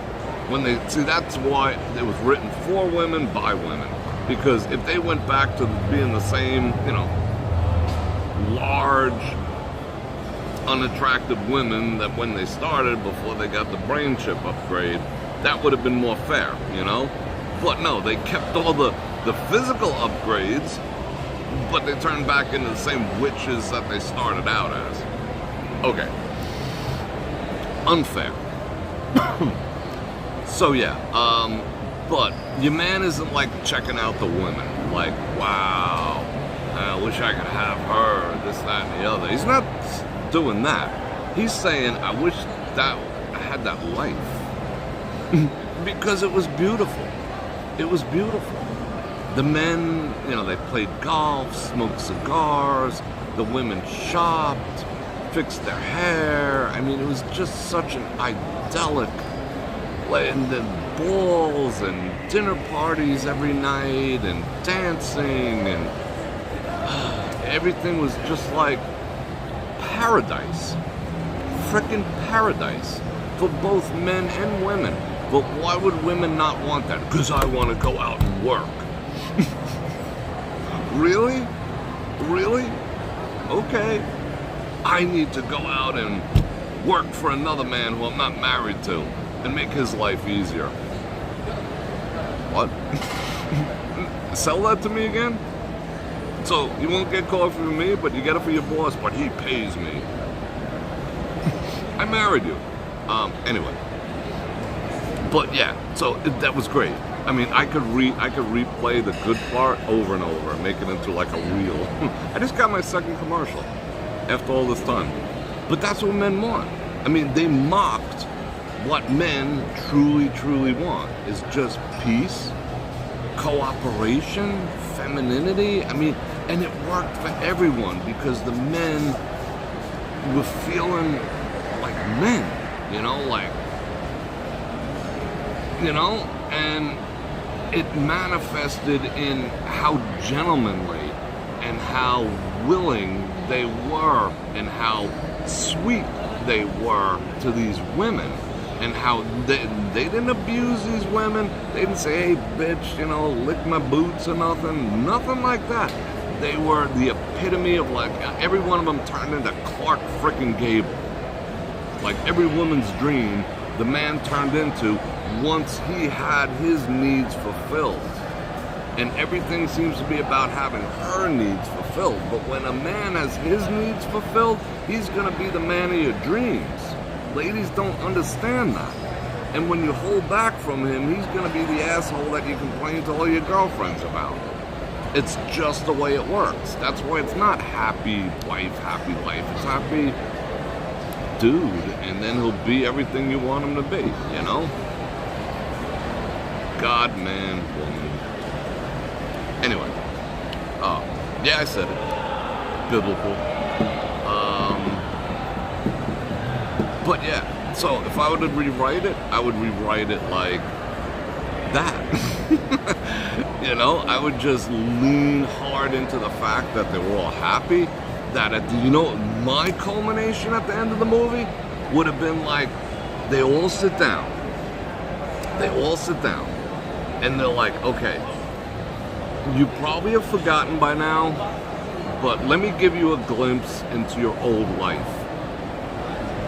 That's why it was written for women by women. Because if they went back to being the same, large, unattractive women that when they started before they got the brain chip upgrade, that would have been more fair, But no, they kept all the physical upgrades, but they turned back into the same witches that they started out as. Okay. Unfair. So yeah, but your man isn't like checking out the women, like, wow, I wish I could have her, this, that, and the other. He's not doing that. He's saying, I wish that I had that life. Because it was beautiful. It was beautiful. The men, they played golf, smoked cigars, the women shopped, fixed their hair. I mean, it was just such an idyllic, and then balls and dinner parties every night and dancing and everything was just like paradise. Frickin' paradise for both men and women. But why would women not want that? Because I want to go out and work. Really? Really? Okay. I need to go out and work for another man who I'm not married to and make his life easier. What? Sell that to me again? So you won't get coffee from me, but you get it for your boss, but he pays me. I married you. Anyway. But yeah, so that was great. I mean, I could replay the good part over and over and make it into like a reel. I just got my second commercial after all this time. But that's what men want. I mean, they mocked what men truly, truly want. Is just peace, cooperation, femininity. I mean, and it worked for everyone because the men were feeling like men, and it manifested in how gentlemanly and how willing they were and how sweet they were to these women and how they didn't abuse these women. They didn't say, hey, bitch, lick my boots or nothing like that. They were the epitome of every one of them turned into Clark frickin' Gable. Like every woman's dream, the man turned into once he had his needs fulfilled. And everything seems to be about having her needs fulfilled. But when a man has his needs fulfilled, he's going to be the man of your dreams. Ladies don't understand that. And when you hold back from him, he's going to be the asshole that you complain to all your girlfriends about. It's just the way it works. That's why it's not happy wife, happy life. It's happy dude, and then he'll be everything you want him to be, God, man, woman. Anyway, yeah, I said it. Biblical. But yeah, so if I were to rewrite it, I would rewrite it like that. I would just lean hard into the fact that they were all happy. That my culmination at the end of the movie would have been like, they all sit down, and they're like, okay, you probably have forgotten by now, but let me give you a glimpse into your old life.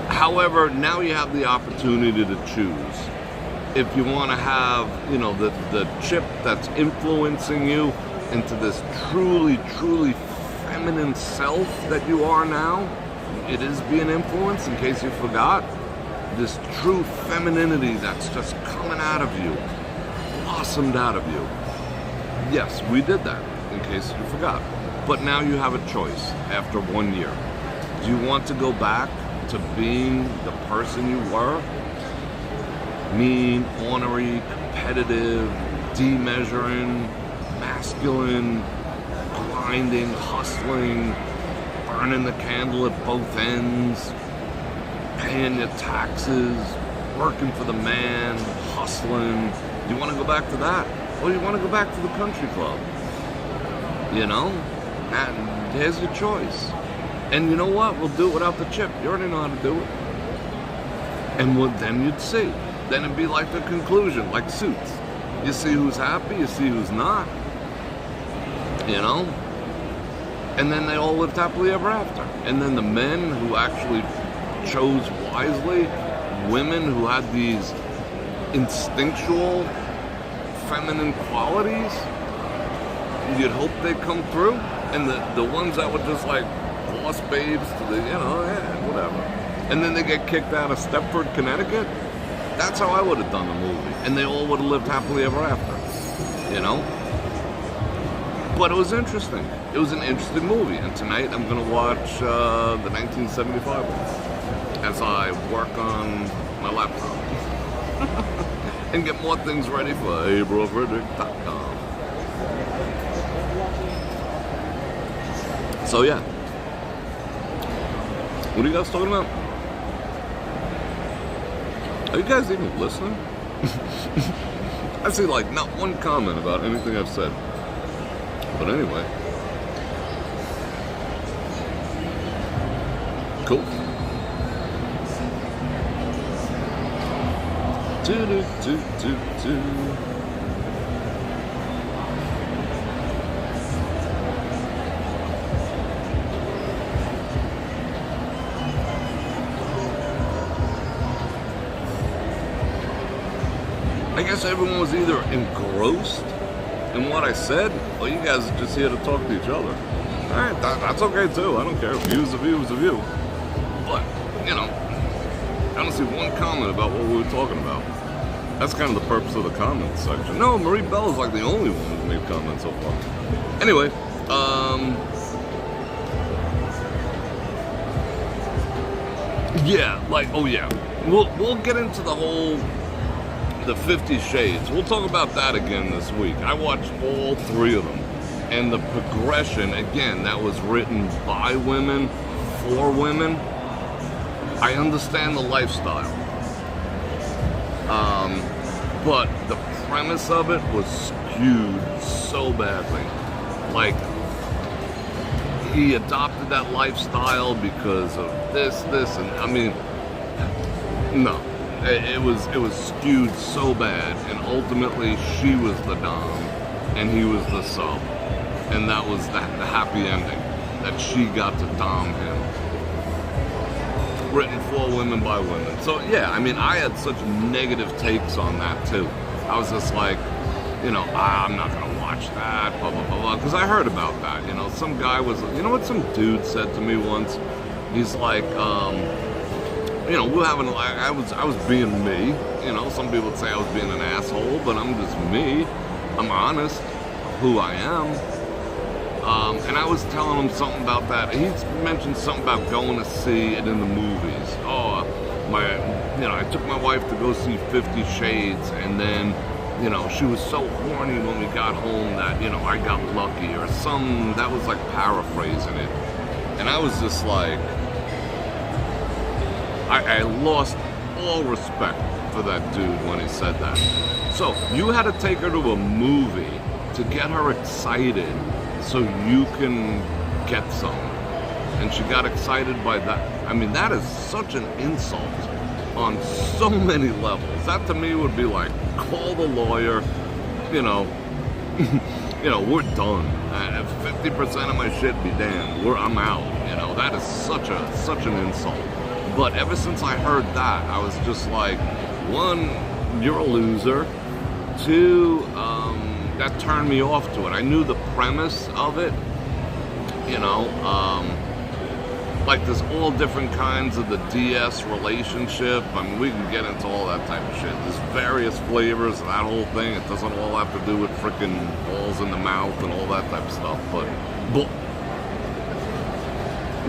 However, now you have the opportunity to choose. If you want to have, the chip that's influencing you into this truly, truly feminine self that you are now, it is being influenced, in case you forgot, this true femininity that's just coming out of you, blossomed out of you. Yes, we did that, in case you forgot. But now you have a choice after 1 year. Do you want to go back to being the person you were? Mean, ornery, competitive, demeasuring, masculine, grinding, hustling, burning the candle at both ends, paying your taxes, working for the man, hustling. Do you want to go back to that? Or do you want to go back to the country club? And here's your choice. And you know what? We'll do it without the chip. You already know how to do it. And then you'd see. Then it'd be like the conclusion, like Suits. You see who's happy, you see who's not. You know? And then they all lived happily ever after. And then the men who actually chose wisely, women who had these instinctual feminine qualities, you'd hope they'd come through. And the ones that were just like boss babes to the, whatever. And then they get kicked out of Stepford, Connecticut. That's how I would have done the movie. And they all would have lived happily ever after. You know? But it was interesting. It was an interesting movie. And tonight I'm going to watch the 1975 one as I work on my laptop. And get more things ready for brorfredrik.com. So yeah. What are you guys talking about? Are you guys even listening? I see like not one comment about anything I've said. But anyway. Cool. I guess everyone was either engrossed in what I said, or you guys are just here to talk to each other. Alright, that's okay too. I don't care. View's a view is a view. But, I don't see one comment about what we were talking about. That's kind of the purpose of the comments section. No, Marie Bella's like the only one who's made comments so far. Anyway, yeah, like, oh yeah. We'll get into the 50 Shades. We'll talk about that again this week. I watched all 3 of them. And the progression, again, that was written by women, for women. I understand the lifestyle. But the premise of it was skewed so badly. Like, he adopted that lifestyle because of this, and I mean, no. It was skewed so bad, and ultimately she was the dom, and he was the sub, and that was the happy ending, that she got to dom him. Written for women by women. So yeah, I mean, I had such negative takes on that too. I was just like, I'm not gonna watch that, blah blah blah blah, because I heard about that. Some guy was, what some dude said to me once. He's like, we're having, I was being me. Some people would say I was being an asshole, but I'm just me. I'm honest, who I am. And I was telling him something about that. He mentioned something about going to see it in the movies. Oh, I took my wife to go see 50 Shades, and then, she was so horny when we got home that, I got lucky, or that was like paraphrasing it. And I was just like, I lost all respect for that dude when he said that. So, you had to take her to a movie to get her excited so you can get some. And she got excited by that. I mean, that is such an insult on so many levels. That to me would be like, call the lawyer, we're done. 50% of my shit be damned. I'm out. That is such an insult. But ever since I heard that, I was just like, 1, you're a loser. 2, that turned me off to it. I knew the premise of it, like there's all different kinds of the DS relationship. I mean, we can get into all that type of shit. There's various flavors of that whole thing. It doesn't all have to do with freaking balls in the mouth and all that type of stuff, but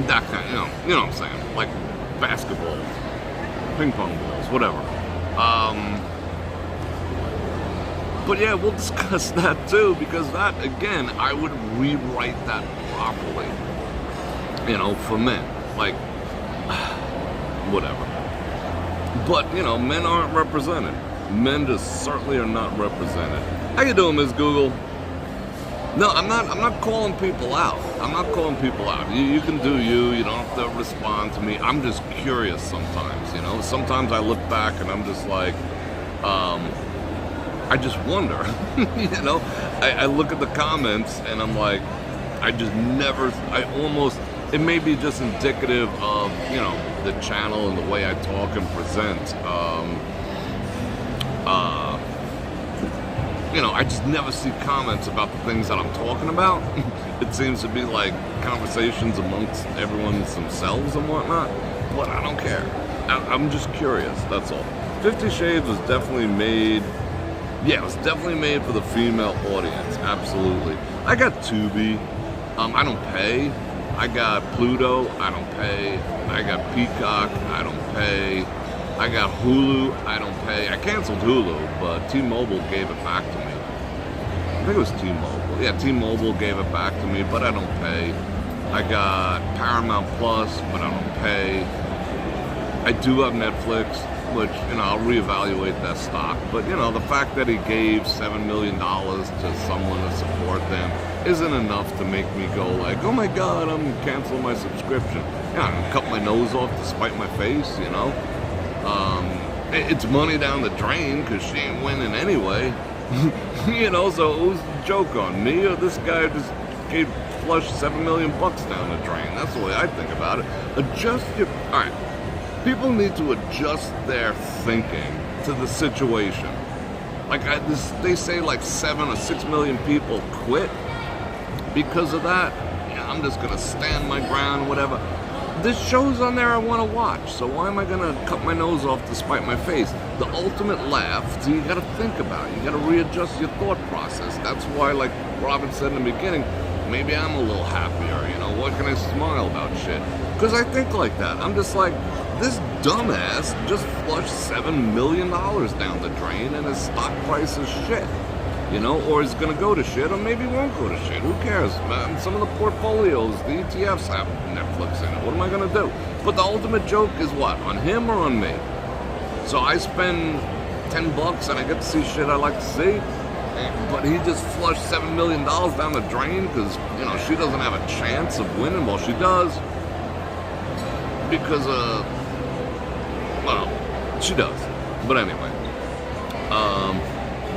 that kind, you know what I'm saying? Like basketball, ping pong balls, whatever. But yeah, we'll discuss that too, because that, again, I would rewrite that properly, for men. Like, whatever. But, men aren't represented. Men just certainly are not represented. How you doing, Ms. Google? No, I'm not calling people out. I'm not calling people out. You can do you. You don't have to respond to me. I'm just curious sometimes, you know. Sometimes I look back and I'm just like, I just wonder, you know. I look at the comments and I'm like, it may be just indicative of, you know, the channel and the way I talk and present. You know, I just never see comments about the things that I'm talking about. It seems to be like conversations amongst everyone themselves and whatnot, but I don't care. I'm just curious, that's all. 50 Shades was definitely made, it was definitely made for the female audience, absolutely. I got Tubi, I don't pay. I got Pluto, I don't pay. I got Peacock, I don't pay. I got Hulu, I don't pay. I canceled Hulu, but T-Mobile gave it back to me. I think it was T-Mobile. Yeah, T-Mobile gave it back to me, but I don't pay. I got Paramount Plus, but I don't pay. I do have Netflix, which, you know, I'll reevaluate that stock. But, you know, the fact that he gave $7 million to someone to support them isn't enough to make me go like, oh my God, I'm canceling my subscription. Yeah, I'm gonna cut my nose off to spite my face, you know? It's money down the drain because she ain't winning anyway. You know, so who's the joke on, me or this guy just flushed $7 million down the drain? That's the way I think about it. All right, people need to adjust their thinking to the situation. Like they say like 7 or 6 million people quit because of that. Yeah, I'm just gonna stand my ground, whatever. There's shows on there I want to watch, so why am I going to cut my nose off to spite my face? The ultimate laugh, so you got to think about it. You got to readjust your thought process. That's why, like Robin said in the beginning, maybe I'm a little happier, you know? What can I smile about shit? Because I think like that. I'm just like, this dumbass just flushed $7 million down the drain and his stock price is shit. You know, or is going to go to shit, or maybe won't go to shit. Who cares? Some of the portfolios, the ETFs have Netflix in it. What am I going to do? But the ultimate joke is what? On him or on me? So I spend $10 and I get to see shit I like to see, but he just flushed $7 million down the drain because, you know, she doesn't have a chance of winning. Well, she does. Because, well, she does. But anyway.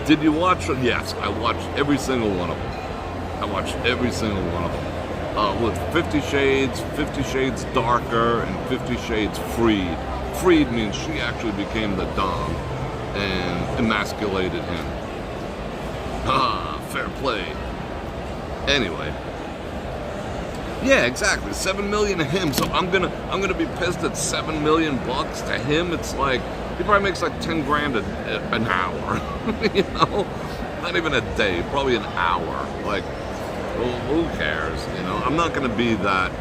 Did you watch? Yes, I watched every single one of them. I watched every single one of them. With 50 Shades Darker, and 50 Shades Freed. Freed means she actually became the Dom and emasculated him. Fair play. Anyway. Yeah, exactly. 7 million to him. So I'm gonna be pissed at $7 million to him. It's like he probably makes like 10 grand an hour. You know, not even a day, probably an hour. Like, well, who cares? You know, I'm not gonna be that.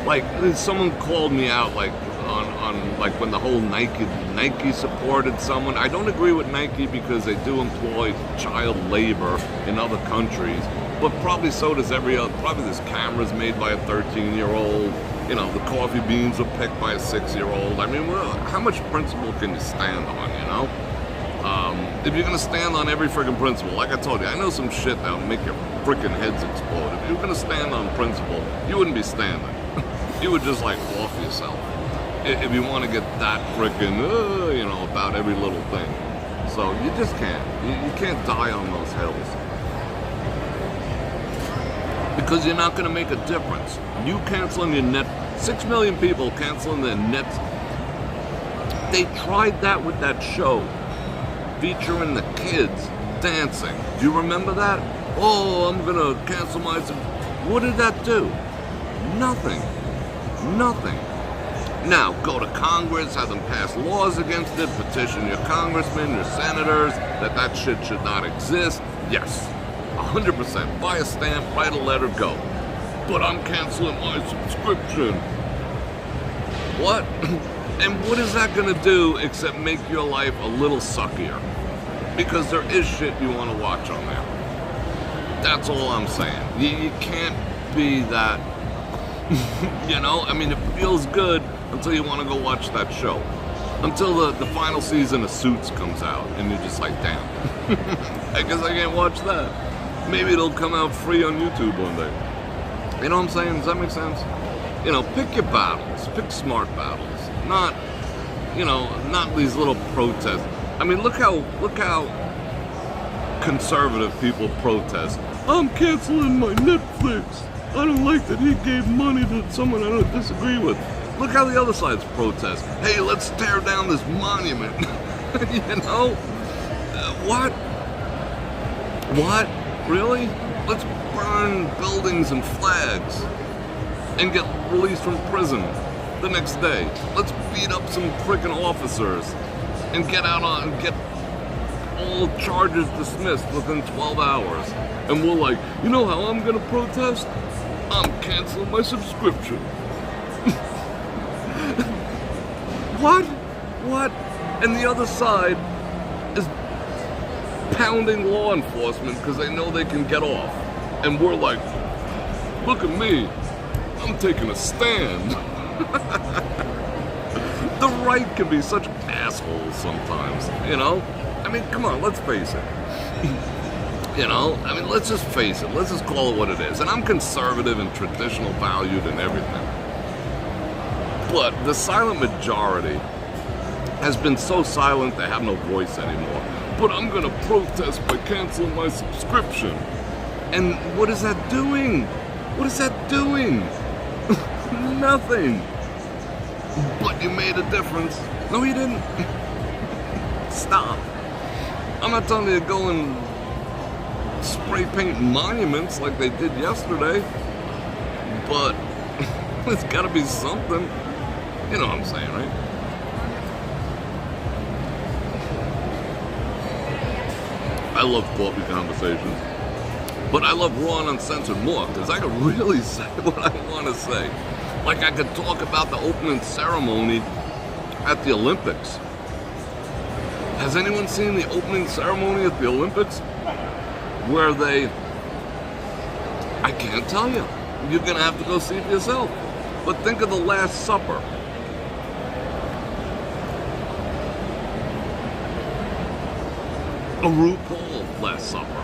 Like, someone called me out like on like when the whole Nike supported someone. I don't agree with Nike because they do employ child labor in other countries. But probably so does every other. Probably there's cameras made by a 13-year-old. You know, the coffee beans are picked by a 6-year-old. I mean, how much principle can you stand on, you know? If you're going to stand on every freaking principle, like I told you, I know some shit that will make your freaking heads explode. If you're going to stand on principle, you wouldn't be standing. You would just, like, off yourself. If you want to get that freaking, you know, about every little thing. So you just can't. You can't die on those hills. Because you're not going to make a difference. You canceling your net, 6 million people canceling their nets. They tried that with that show featuring the kids dancing. Do you remember that? Oh, I'm going to cancel my... What did that do? Nothing. Nothing. Now, go to Congress, have them pass laws against it, petition your congressmen, your senators, that shit should not exist. Yes. 100%. Buy a stamp, write a letter, go. But I'm canceling my subscription. What? And what is that going to do except make your life a little suckier? Because there is shit you want to watch on there. That's all I'm saying. You can't be that, you know? I mean, it feels good until you want to go watch that show. Until the final season of Suits comes out, and you're just like, damn. I guess I can't watch that. Maybe it'll come out free on YouTube one day. You know what I'm saying? Does that make sense? You know, pick your battles. Pick smart battles. Not, you know, not these little protests. I mean, look how conservative people protest. I'm canceling my Netflix. I don't like that he gave money to someone I don't disagree with. Look how the other sides protest. Hey, let's tear down this monument. You know? What? What? Really? Let's burn buildings and flags and get released from prison the next day. Let's beat up some freaking officers and get out on, get all charges dismissed within 12 hours. And we're like, you know how I'm gonna protest? I'm canceling my subscription. What? And the other side is pounding law enforcement because they know they can get off. And we're like, look at me, I'm taking a stand. The right can be such assholes sometimes, you know? I mean, come on, let's face it. You know, I mean, let's just face it. Let's just call it what it is. And I'm conservative and traditional valued and everything. But the silent majority has been so silent they have no voice anymore. But I'm gonna protest by canceling my subscription. And what is that doing? What is that doing? Nothing. But you made a difference. No, you didn't. Stop. I'm not telling you to go and spray paint monuments like they did yesterday. But it's gotta be something. You know what I'm saying, right? I love coffee conversations. But I love raw and uncensored more, because I can really say what I want to say. Like I could talk about the opening ceremony at the Olympics. Has anyone seen the opening ceremony at the Olympics? Where they... I can't tell you. You're going to have to go see it yourself. But think of the Last Supper. A RuPaul Last Supper.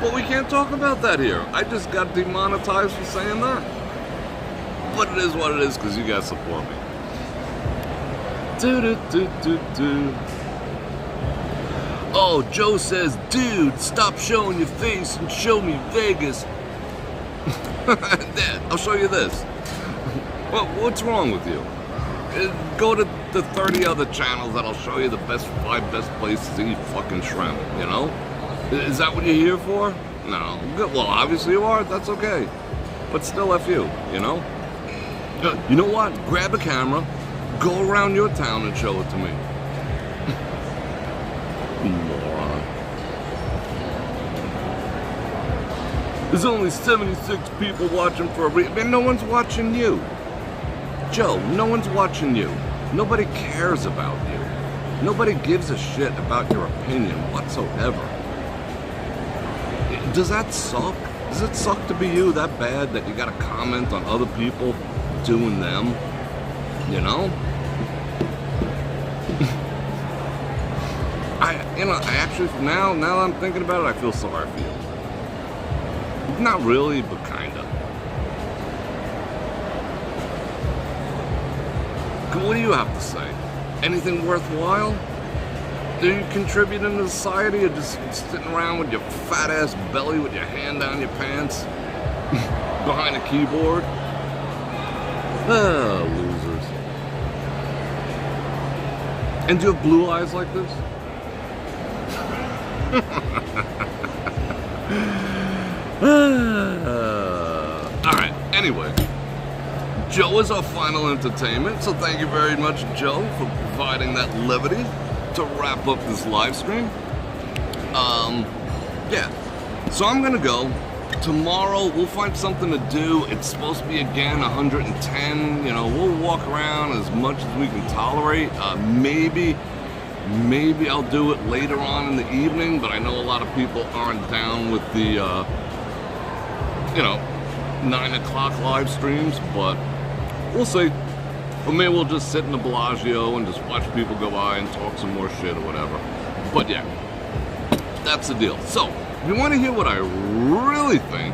But we can't talk about that here. I just got demonetized for saying that. But it is what it is because you guys support me. Oh, Joe says, dude, stop showing your face and show me Vegas. Dad, I'll show you this. Well, what's wrong with you? Go to the 30 other channels that'll show you the best 5 best places to eat fucking shrimp, you know? Is that what you're here for? No. Well, obviously you are. That's okay. But still F you, you know? You know what? Grab a camera, go around your town and show it to me. Moron. There's only 76 people watching for a man, no one's watching you. Joe, no one's watching you. Nobody cares about you. Nobody gives a shit about your opinion whatsoever. Does that suck? Does it suck to be you that bad that you gotta comment on other people doing them? You know? I actually, now that I'm thinking about it, I feel sorry for you. Not really, but kinda. What do you have to say? Anything worthwhile? Do you contribute into society or just sitting around with your fat ass belly with your hand down your pants behind a keyboard? Ah, losers. And do you have blue eyes like this? Alright, anyway. Joe is our final entertainment, so thank you very much, Joe, for providing that levity to wrap up this live stream. Yeah. So I'm gonna go. Tomorrow we'll find something to do. It's supposed to be again 110. You know, we'll walk around as much as we can tolerate. Maybe I'll do it later on in the evening, but I know a lot of people aren't down with the 9 o'clock live streams, but we'll see. Or maybe we'll just sit in the Bellagio and just watch people go by and talk some more shit or whatever. But yeah, that's the deal. So, If you want to hear what I really think,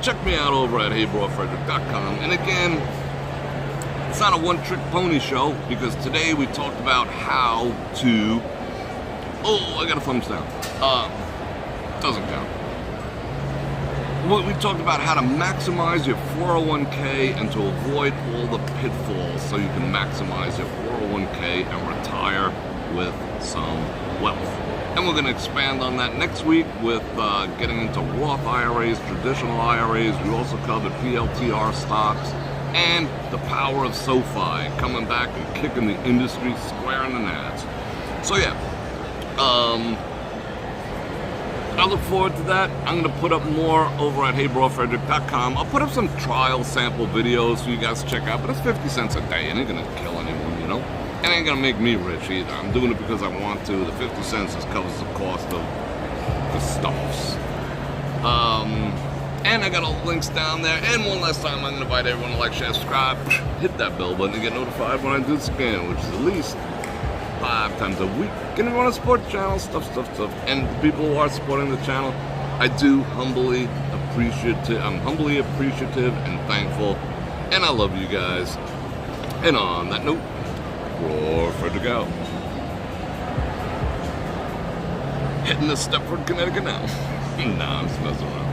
check me out over at brorfredrik.com. And again, it's not a one-trick pony show, because today we talked about how to... Oh, I got a thumbs down. Doesn't count. We talked about how to maximize your 401k and to avoid all the pitfalls so you can maximize your 401k and retire with some wealth. And we're going to expand on that next week with getting into Roth IRAs, traditional IRAs. We also covered PLTR stocks and the power of SoFi coming back and kicking the industry square in the nuts. So yeah, I look forward to that. I'm going to put up more over at brorfredrik.com. I'll put up some trial sample videos for you guys to check out, but it's 50 cents a day. It ain't going to kill anyone, you know? It ain't going to make me rich either. I'm doing it because I want to. The 50 cents just covers the cost of the stuffs. And I got all the links down there. And one last time, I'm going to invite everyone to like, share, subscribe, hit that bell button to get notified when I do scan, which is at least 5 times a week. And if you want to support the channel, stuff. And the people who are supporting the channel, I do humbly appreciative. I'm humbly appreciative and thankful. And I love you guys. And on that note, Bror Fredrik out. Heading to Stepford, Connecticut now. Nah, I'm just messing around.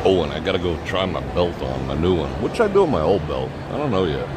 Oh, and I gotta go try my belt on, my new one. What should I do with my old belt? I don't know yet.